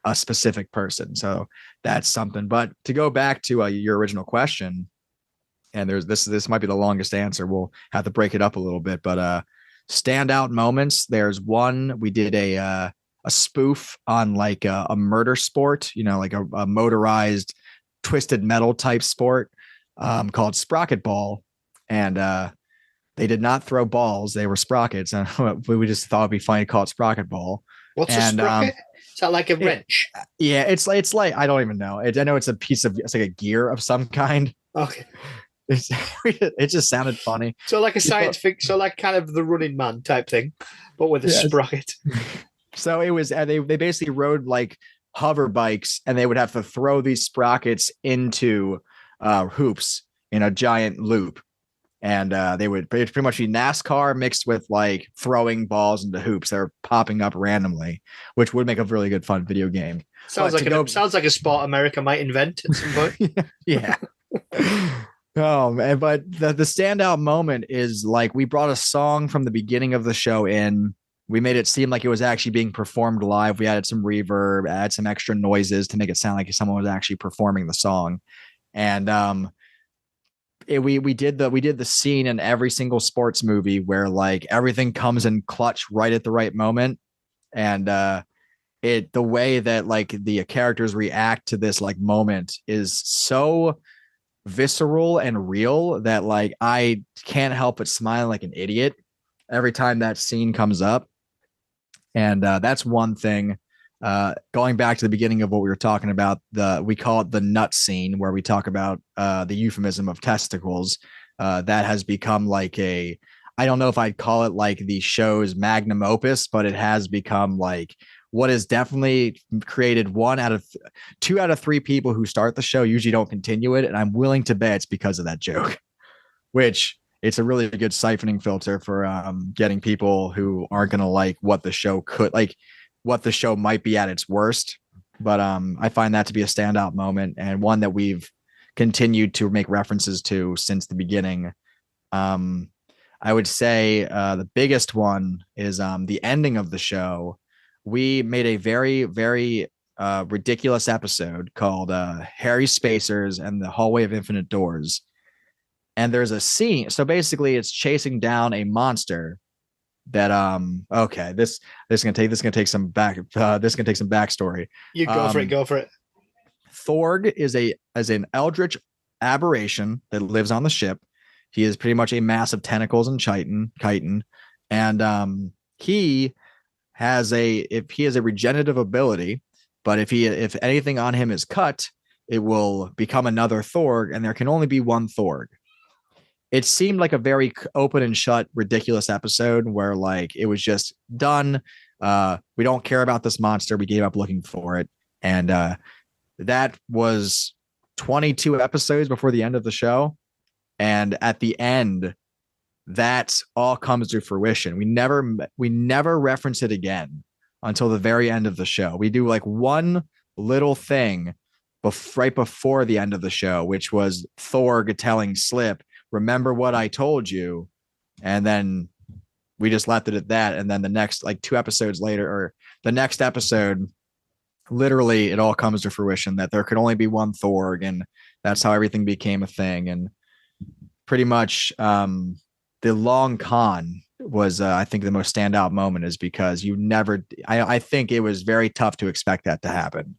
a specific person. So that's something. But to go back to your original question, and there's this might be the longest answer. We'll have to break it up a little bit, but standout moments. There's one we did a spoof on like a murder sport, like a motorized twisted metal type sport called Sprocket Ball, and they did not throw balls; they were sprockets, and we just thought it'd be funny to call it Sprocket Ball. What's a sprocket? Is that like a wrench? Yeah, it's like I don't even know. I know it's it's like a gear of some kind. Okay. It just sounded funny. So like a science fiction, so like kind of the Running Man type thing, but with a sprocket. So it was they basically rode like hover bikes, and they would have to throw these sprockets into hoops in a giant loop. And they would pretty much be NASCAR mixed with like throwing balls into hoops that are popping up randomly, which would make a really good fun video game. Sounds like a sport America might invent at some point. Yeah. Oh man, but the standout moment is like we brought a song from the beginning of the show in. We made it seem like it was actually being performed live. We added some reverb, added some extra noises to make it sound like someone was actually performing the song. And we did the scene in every single sports movie where like everything comes in clutch right at the right moment. And the way that like the characters react to this like moment is so visceral and real that like I can't help but smile like an idiot every time that scene comes up. And that's one thing. Going back to the beginning of what we were talking about, we call it the nut scene, where we talk about the euphemism of testicles. That has become like I don't know if I'd call it like the show's magnum opus, but it has become like what is definitely created 2 out of 3 people who start the show usually don't continue it. And I'm willing to bet it's because of that joke, which it's a really good siphoning filter for getting people who aren't going to like what the show what the show might be at its worst. But I find that to be a standout moment, and one that we've continued to make references to since the beginning. Um, I would say the biggest one is the ending of the show. We made a very, very ridiculous episode called Harry Spacers and the Hallway of Infinite Doors. And there's a scene. So basically, it's chasing down a monster that okay, this is gonna take some backstory. You go for it. Go for it. Thorg is an eldritch aberration that lives on the ship. He is pretty much a mass of tentacles and chitin, and he has a regenerative ability, but if anything on him is cut, it will become another Thorg, and there can only be one Thorg. It seemed like a very open and shut, ridiculous episode where like it was just done. We don't care about this monster. We gave up looking for it, and that was 22 episodes before the end of the show. And at the end, that all comes to fruition. We never reference it again until the very end of the show. We do like one little thing right before the end of the show, which was Thorg telling Slip, "Remember what I told you," and then we just left it at that. And then the next, like 2 episodes later, or the next episode, literally it all comes to fruition that there could only be one Thorg, and that's how everything became a thing. And pretty much the long con was I think the most standout moment is because I think it was very tough to expect that to happen,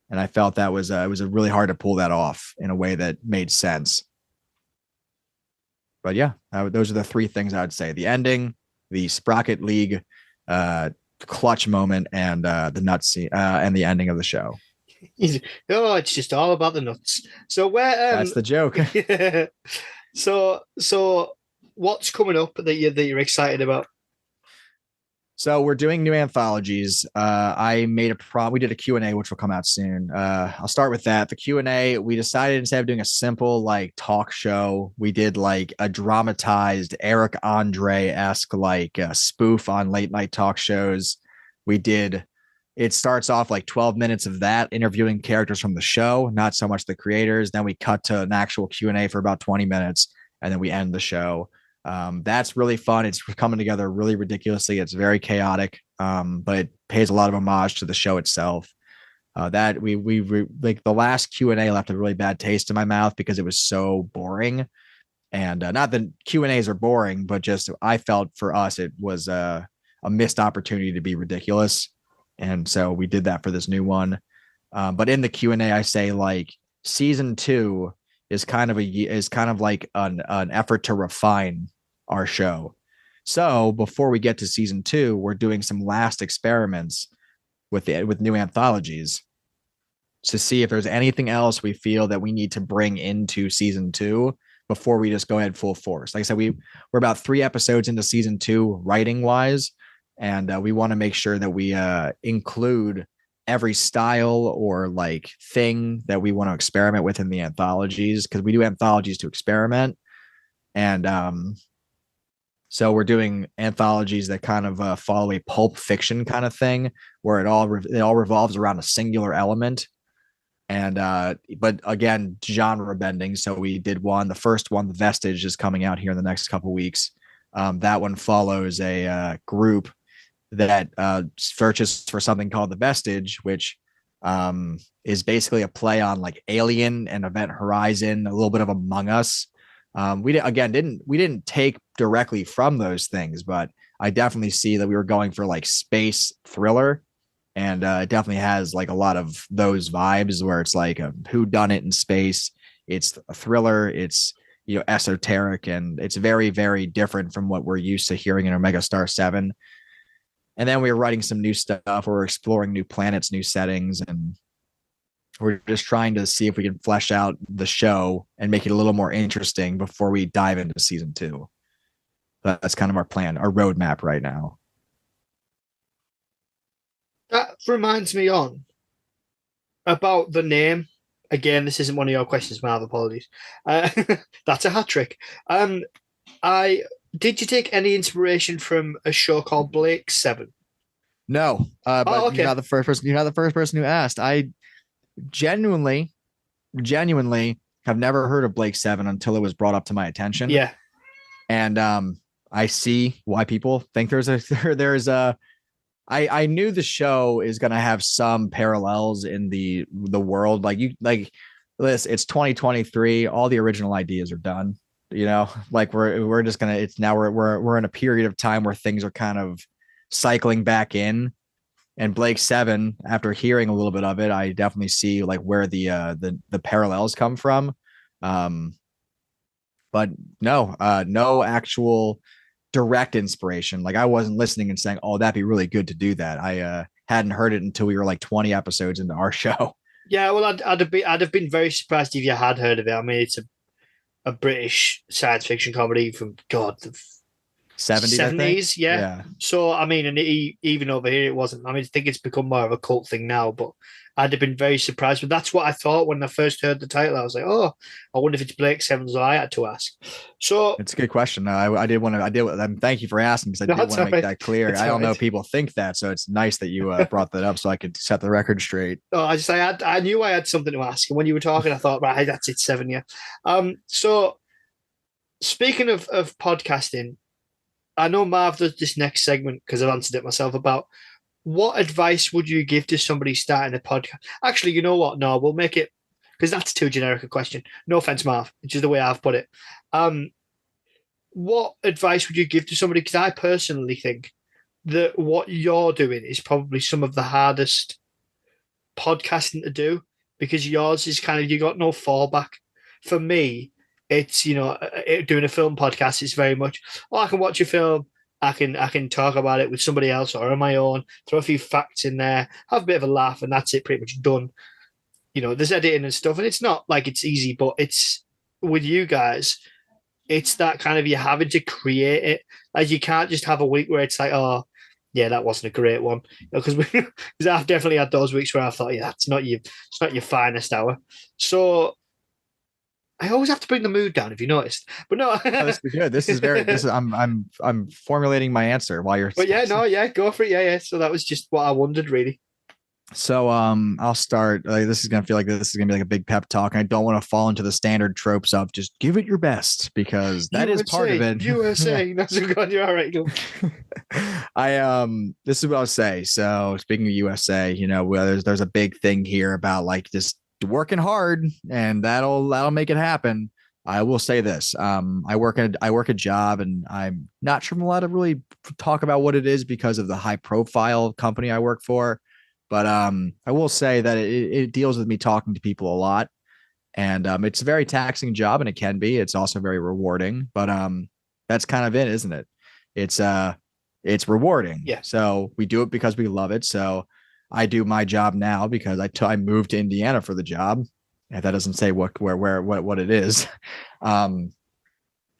and I felt that was it was really hard to pull that off in a way that made sense. But yeah, those are the 3 things I would say: the ending, the Sprocket League clutch moment, and the nuts and the ending of the show. Oh, it's just all about the nuts. So where that's the joke. Yeah. So what's coming up that you're excited about? So we're doing new anthologies. I made we did a Q&A, which will come out soon. I'll start with that. The Q&A, we decided instead of doing a simple like talk show, we did like a dramatized Eric Andre-esque like spoof on late night talk shows. It starts off like 12 minutes of that interviewing characters from the show, not so much the creators. Then we cut to an actual Q&A for about 20 minutes, and then we end the show. That's really fun. It's coming together really ridiculously. It's very chaotic, but it pays a lot of homage to the show itself. That we like the last Q&A left a really bad taste in my mouth because it was so boring. And not that Q&As are boring, but just I felt for us it was a missed opportunity to be ridiculous. And so we did that for this new one. But in the Q&A, I say like season 2 is kind of like an effort to refine our show. So before we get to season 2, we're doing some last experiments with new anthologies to see if there's anything else we feel that we need to bring into season 2 before we just go ahead full force. Like I said, we're about 3 episodes into season 2 writing wise, and we want to make sure that we include every style or like thing that we want to experiment with in the anthologies, because we do anthologies to experiment. And so we're doing anthologies that kind of follow a pulp fiction kind of thing where it all revolves around a singular element. And but again, genre bending. So we did the first one, The Vestige, is coming out here in the next couple of weeks. That one follows a group that searches for something called the Vestige, which is basically a play on like Alien and Event Horizon, a little bit of Among Us. We didn't take directly from those things, but I definitely see that we were going for like space thriller, and it definitely has like a lot of those vibes where it's like a whodunit in space. It's a thriller. It's esoteric, and it's very, very different from what we're used to hearing in Omega Star 7. And then we were writing some new stuff. We're exploring new planets, new settings, and we're just trying to see if we can flesh out the show and make it a little more interesting before we dive into season 2. That's kind of our plan, our roadmap right now. That reminds me about the name. Again, this isn't one of your questions, Marv. Apologies. That's a hat trick. Did you take any inspiration from a show called Blake's 7? No, but okay. You're not the first person. You're not the first person who asked. I genuinely I've never heard of Blake Seven until it was brought up to my attention. Yeah. And I see why people think there's a I knew the show is going to have some parallels in the world. Listen, it's 2023. All the original ideas are done. Like we're just gonna. It's now we're in a period of time where things are kind of cycling back in. And Blake Seven, after hearing a little bit of it, I definitely see like where the parallels come from. But no actual direct inspiration. Like I wasn't listening and saying, "Oh, that'd be really good to do that." I hadn't heard it until we were like 20 episodes into our show. Yeah, well, I'd have been very surprised if you had heard of it. I mean, it's a British science fiction comedy from God, the 70s, yeah. Yeah. So I mean, and even over here, it wasn't. I mean, I think it's become more of a cult thing now, but I'd have been very surprised. But that's what I thought when I first heard the title. I was like, oh, I wonder if it's Blake Seven's. I had to ask. So it's a good question. I did want to. Thank you for asking because I did want to make that clear. I don't know if people think that, so it's nice that you brought that up so I could set the record straight. Oh, I knew I had something to ask, and when you were talking, I thought, right, that's it, 7 year. So speaking of podcasting, I know Marv does this next segment because I've answered it myself about what advice would you give to somebody starting a podcast? Actually, you know what? No, we'll make it because that's too generic a question. No offense, Marv, which is the way I've put it. What advice would you give to somebody? Because I personally think that what you're doing is probably some of the hardest podcasting to do because yours is kind of, you got no fallback. For me, it's, doing a film podcast is very much, I can watch a film, I can talk about it with somebody else or on my own, throw a few facts in there, have a bit of a laugh, and that's it, pretty much done. There's editing and stuff, and it's not like it's easy, but it's, with you guys, it's that kind of, you're having to create it. Like, you can't just have a week where it's like, oh, yeah, that wasn't a great one. Because I've definitely had those weeks where I thought, yeah, it's not your finest hour. So I always have to bring the mood down, if you noticed. But no, this is good. This is I'm formulating my answer while you're. But go for it. Yeah. So that was just what I wondered, really. So I'll start. This is gonna feel like this is gonna be like a big pep talk. And I don't want to fall into the standard tropes of just give it your best because that is part of it. USA, that's good. You're all right. This is what I'll say. So speaking of USA, there's a big thing here about like just working hard, and that'll make it happen. I will say this. I work a job, and I'm not sure I'm allowed to really talk about what it is because of the high profile company I work for. But I will say that it deals with me talking to people a lot, and it's a very taxing job, and it can be. It's also very rewarding, but that's kind of it, isn't it? It's rewarding. Yeah. So we do it because we love it. So I do my job now because I moved to Indiana for the job. And that doesn't say what it is.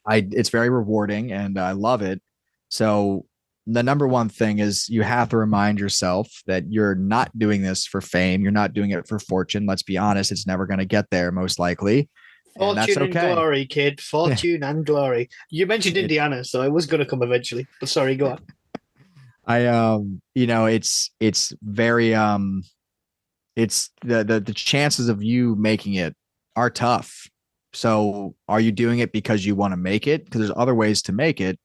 It's very rewarding, and I love it. So the number one thing is you have to remind yourself that you're not doing this for fame. You're not doing it for fortune. Let's be honest. It's never going to get there, most likely. Fortune and glory, kid. Fortune and glory. You mentioned Indiana, so it was going to come eventually. But sorry, go on. It's very it's the chances of you making it are tough. So are you doing it because you want to make it? Because there's other ways to make it.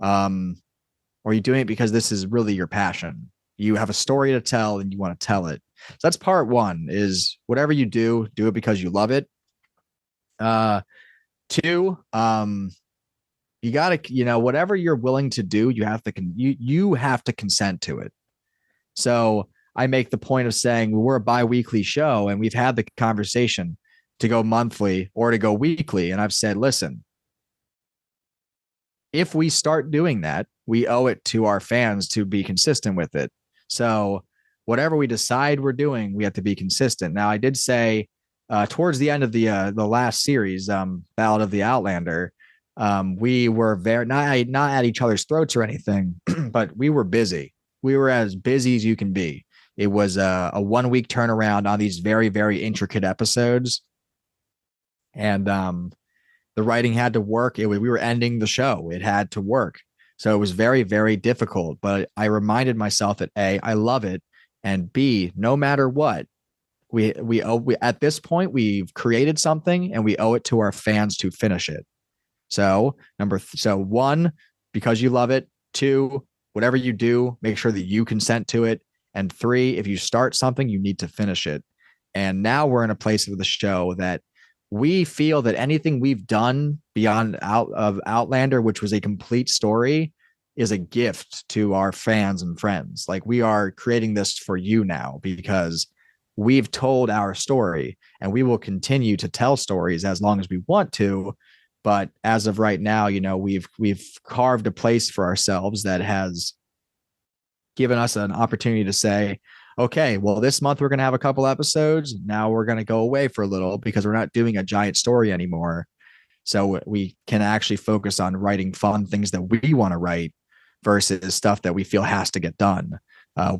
Or are you doing it because this is really your passion? You have a story to tell and you want to tell it. So that's part one, is whatever you do it because you love it. Two, you got to, whatever you're willing to do, you have to consent to it. So I make the point of saying, well, we're a bi-weekly show and we've had the conversation to go monthly or to go weekly. And I've said, listen, if we start doing that, we owe it to our fans to be consistent with it. So whatever we decide we're doing, we have to be consistent. Now, I did say towards the end of the last series, Ballad of the Outlander, we were very not at each other's throats or anything, but we were busy. We were as busy as you can be. It was a 1 week turnaround on these very, very intricate episodes. And the writing had to work. We were ending the show. It had to work. So it was very, very difficult. But I reminded myself that A, I love it. And B, no matter what, we at this point we've created something and we owe it to our fans to finish it. So one, because you love it. Two, whatever you do, make sure that you consent to it. And three, if you start something, you need to finish it. And now we're in a place of the show that we feel that anything we've done beyond Outlander, which was a complete story, is a gift to our fans and friends. Like, we are creating this for you now because we've told our story and we will continue to tell stories as long as we want to. But as of right now, we've carved a place for ourselves that has given us an opportunity to say, okay, well, this month we're going to have a couple episodes. Now we're going to go away for a little because we're not doing a giant story anymore. So we can actually focus on writing fun things that we want to write versus stuff that we feel has to get done.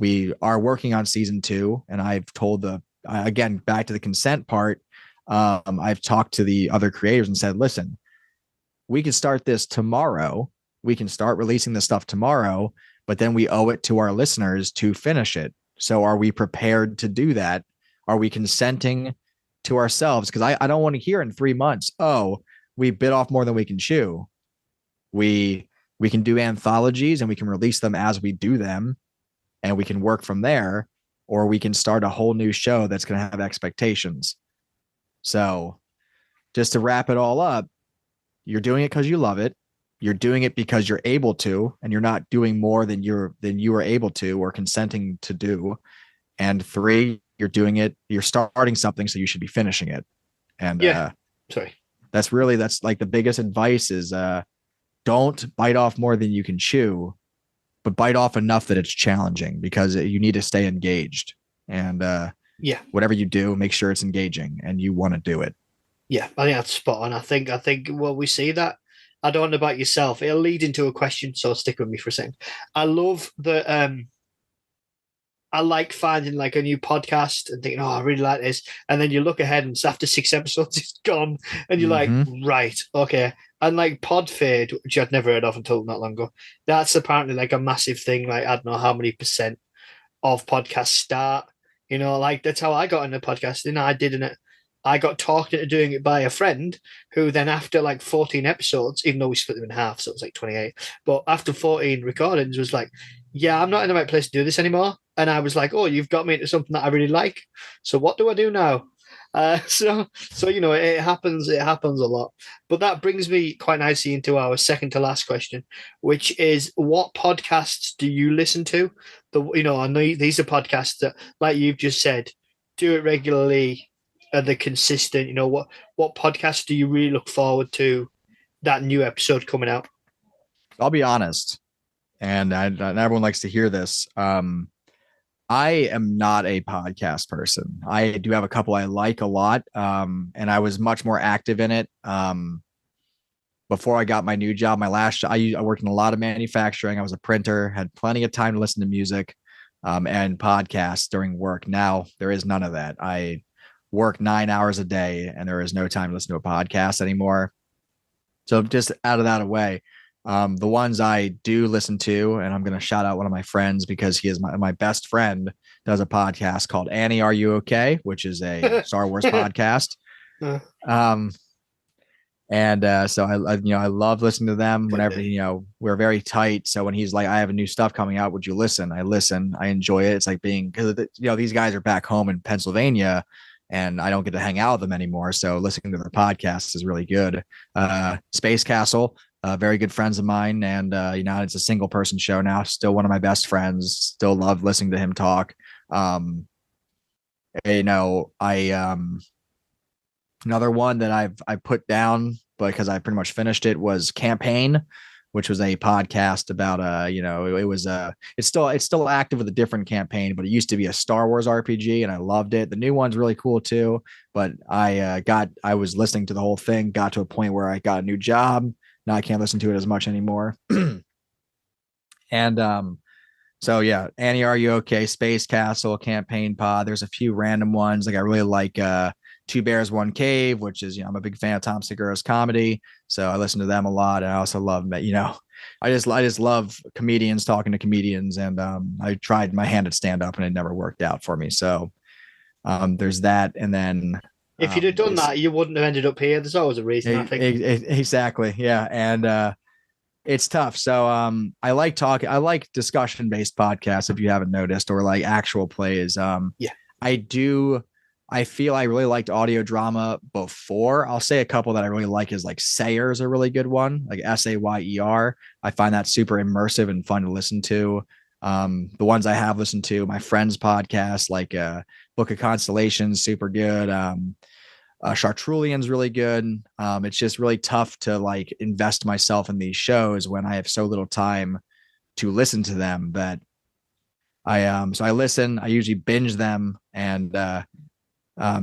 We are working on season 2, and I've told again, back to the consent part, I've talked to the other creators and said, listen, we can start this tomorrow. We can start releasing this stuff tomorrow, but then we owe it to our listeners to finish it. So are we prepared to do that? Are we consenting to ourselves? Because I don't want to hear in 3 months, oh, we bit off more than we can chew. We can do anthologies and we can release them as we do them, and we can work from there, or we can start a whole new show that's going to have expectations. So just to wrap it all up, you're doing it because you love it. You're doing it because you're able to, and you're not doing more than you are able to or consenting to do. And 3, you're doing it. You're starting something, so you should be finishing it. And that's like the biggest advice is don't bite off more than you can chew, but bite off enough that it's challenging, because you need to stay engaged. And whatever you do, make sure it's engaging and you want to do it. Yeah, I think that's spot on. I think we see that. I don't know about yourself. It'll lead into a question, so stick with me for a second. I love that. I like finding like a new podcast and thinking, oh, I really like this. And then you look ahead and it's after 6 episodes, it's gone. And you're like, right, okay. And like Podfade, which I'd never heard of until not long ago, that's apparently like a massive thing. Like, I don't know how many percent of podcasts start. Like that's how I got into podcasting. I didn't. I got talked into doing it by a friend who then, after like 14 episodes, even though we split them in half, so it was like 28, but after 14 recordings was like, yeah, I'm not in the right place to do this anymore. And I was like, oh, you've got me into something that I really like. So what do I do now? So it happens a lot. But that brings me quite nicely into our second to last question, which is, what podcasts do you listen to? I know these are podcasts that, like you've just said, do it regularly, and they're consistent. What podcasts do you really look forward to that new episode coming out? I'll be honest, and everyone likes to hear this. I am not a podcast person. I do have a couple I like a lot, and I was much more active in it before I got my new job. My last job, I worked in a lot of manufacturing. I was a printer, had plenty of time to listen to music and podcasts during work. Now there is none of that. I work 9 hours a day, and there is no time to listen to a podcast anymore. So just out of that way, the ones I do listen to, and I'm going to shout out one of my friends because he is my best friend, does a podcast called Annie, Are You Okay? Which is a Star Wars podcast. So I love listening to them whenever, we're very tight. So when he's like, I have a new stuff coming out, would you listen? I listen. I enjoy it. It's like because these guys are back home in Pennsylvania, and I don't get to hang out with them anymore. So listening to their podcast is really good. Space Castle, very good friends of mine. And, it's a single person show now. Still one of my best friends. Still love listening to him talk. Another one that I put down because I pretty much finished it was Campaign, which was a podcast about it's still active with a different campaign, but it used to be a Star Wars RPG, and I loved it. The new one's really cool too, but I was listening to the whole thing, got to a point where I got a new job. Now I can't listen to it as much anymore. And so yeah, Annie, Are You Okay? Space Castle, Campaign Pod. There's a few random ones. Like I really like Two Bears, One Cave, which is, I'm a big fan of Tom Segura's comedy. So I listen to them a lot. And I also love, I just love comedians talking to comedians. And I tried my hand at stand up and it never worked out for me. So There's that, and then If you'd have done that, you wouldn't have ended up here. There's always a reason, I think. Exactly, yeah, and it's tough. So I like talking. I like discussion based podcasts. If you haven't noticed, or like actual plays. Yeah. I do. I feel I really liked audio drama before. I'll say a couple that I really like is like Sayer's a really good one, like Sayer. I find that super immersive and fun to listen to. The ones I have listened to, my friends' podcast, like Book of Constellations, super good. Chartrulian's really good. It's just really tough to like invest myself in these shows when I have so little time to listen to them that so I listen. I usually binge them and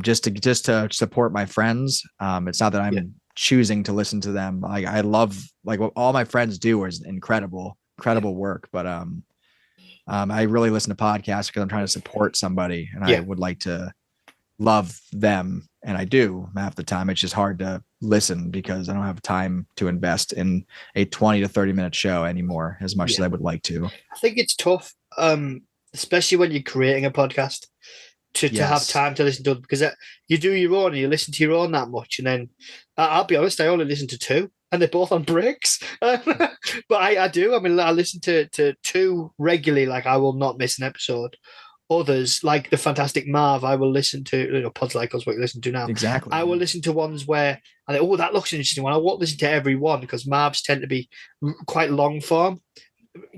just to support my friends. It's not that I'm choosing to listen to them. Like I love like what all my friends do is incredible work. But I really listen to podcasts because I'm trying to support somebody and I would like to love them. And I do half the time. It's just hard to listen because I don't have time to invest in a 20 to 30-minute show anymore as much as I would like to. I think it's tough, especially when you're creating a podcast to have time to listen to them, because you do your own and you listen to your own that much. And then I'll be honest, I only listen to two and they're both on breaks. But I do. I mean, I listen to two regularly. Like I will not miss an episode. Others, like the fantastic Marv, I will listen to, pods like us, what you listen to now. Exactly. I will listen to ones where I think, that looks an interesting one. I won't listen to every one because Marvs tend to be quite long form,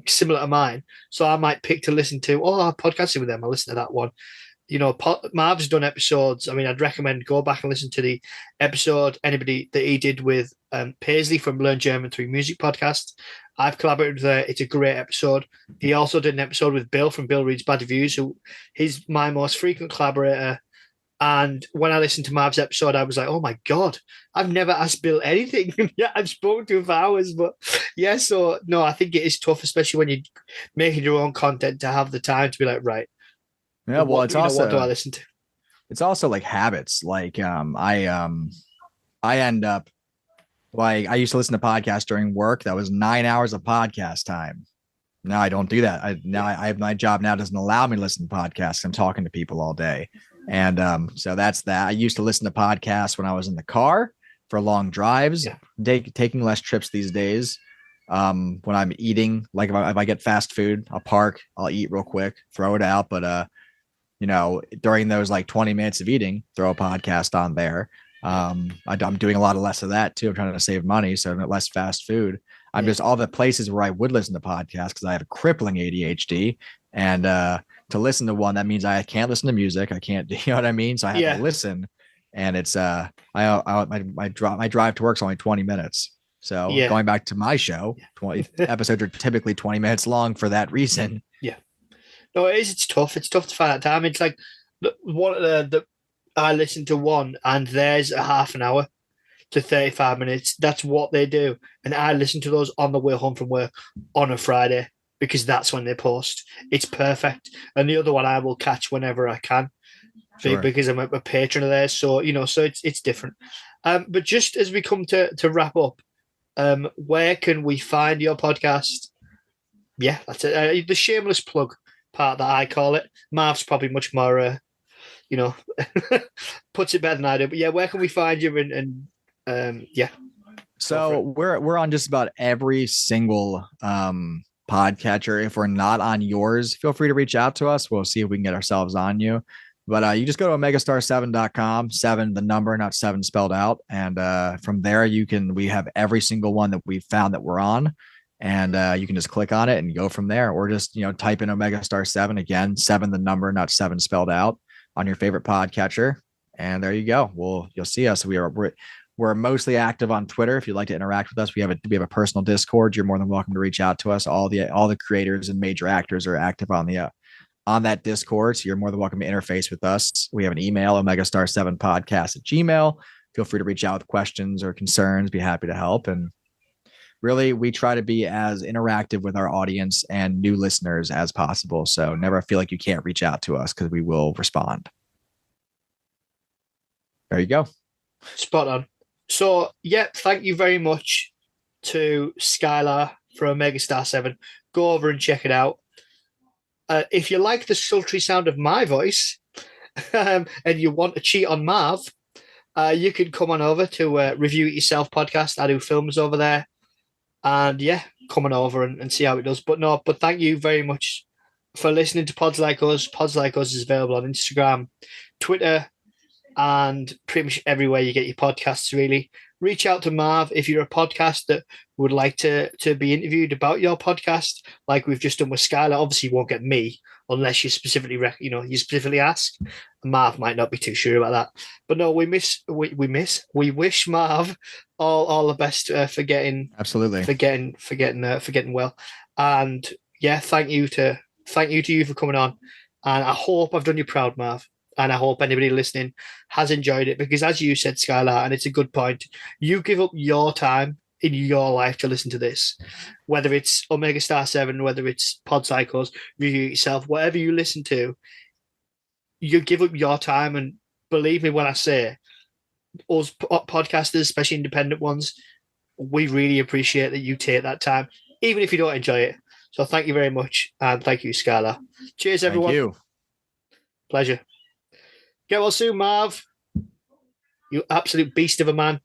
similar to mine. So I might pick to listen to, I'm podcasting with them. I'll listen to that one. Marv's done episodes. I mean, I'd recommend go back and listen to the episode that he did with Paisley from Learn German Through Music podcast. I've collaborated there. It's a great episode. He also did an episode with Bill from Bill Reads Bad Reviews, who he's my most frequent collaborator. And when I listened to Marv's episode, I was like, oh my God, I've never asked Bill anything. Yeah, I've spoken to him for hours. But yeah, so no, I think it is tough, especially when you're making your own content, to have the time to be like, right. Yeah, well, it's also what do I listen to? It's also like habits. Like I end up like I used to listen to podcasts during work. That was 9 hours of podcast time. Now I don't do that. I have my job now doesn't allow me to listen to podcasts. I'm talking to people all day. And so that's that. I used to listen to podcasts when I was in the car for long drives, taking less trips these days. When I'm eating, like if I get fast food, I'll park, I'll eat real quick, throw it out. But during those like 20 minutes of eating, throw a podcast on there. I'm doing a lot of less of that too. I'm trying to save money, so less fast food. I'm just all the places where I would listen to podcasts because I have a crippling ADHD, and to listen to one that means I can't listen to music. I can't, you know what I mean? So I have to listen, and it's my drive to work's only 20 minutes. So going back to my show, 20 episodes are typically 20 minutes long for that reason. Yeah. No, it is. It's tough. It's tough to find that time. It's like I listen to one and there's a half an hour to 35 minutes. That's what they do. And I listen to those on the way home from work on a Friday because that's when they post. It's perfect. And the other one I will catch whenever I can because I'm a patron of theirs. So, so it's different. But just as we come to wrap up, where can we find your podcast? Yeah, that's it. The shameless plug part that I call it. Marv's probably much more, puts it better than I do. But yeah, where can we find you? And So we're on just about every single podcatcher. If we're not on yours, feel free to reach out to us. We'll see if we can get ourselves on you. But you just go to omegastar7.com, 7 the number, not 7 spelled out. And from there we have every single one that we've found that we're on. And you can just click on it and go from there, or just type in omegastar7 again, 7 the number, not 7 spelled out, on your favorite podcatcher, and there you go. You'll see us. We're mostly active on Twitter. If you'd like to interact with us, we have a personal Discord. You're more than welcome to reach out to us. All the creators and major actors are active on that Discord, so you're more than welcome to interface with us. We have an email, omegastar7podcast@gmail. Feel free to reach out with questions or concerns. Be happy to help. And really, we try to be as interactive with our audience and new listeners as possible. So never feel like you can't reach out to us because we will respond. There you go. Spot on. So, thank you very much to Skylar for Omegastar 7. Go over and check it out. If you like the sultry sound of my voice, and you want to cheat on Marv, you can come on over to Review It Yourself podcast. I do films over there. And yeah, come on over and see how it does. But thank you very much for listening to Pods Like Us. Pods Like Us is available on Instagram, Twitter, and pretty much everywhere you get your podcasts, really. Reach out to Marv if you're a podcast that would like to be interviewed about your podcast, like we've just done with Skylar. Obviously, you won't get me unless you specifically, you specifically ask. Marv might not be too sure about that, but no, we wish Marv all the best for getting well, and yeah, thank you to you for coming on, and I hope I've done you proud, Marv. And I hope anybody listening has enjoyed it, because as you said, Skylar, and it's a good point, you give up your time in your life to listen to this, whether it's Omega Star 7, whether it's Pod Cycles, Review It Yourself, whatever you listen to, you give up your time. And believe me when I say, us podcasters, especially independent ones, we really appreciate that you take that time, even if you don't enjoy it. So thank you very much. And thank you, Skylar. Cheers, everyone. Thank you. Pleasure. Get well soon, Marv. You absolute beast of a man.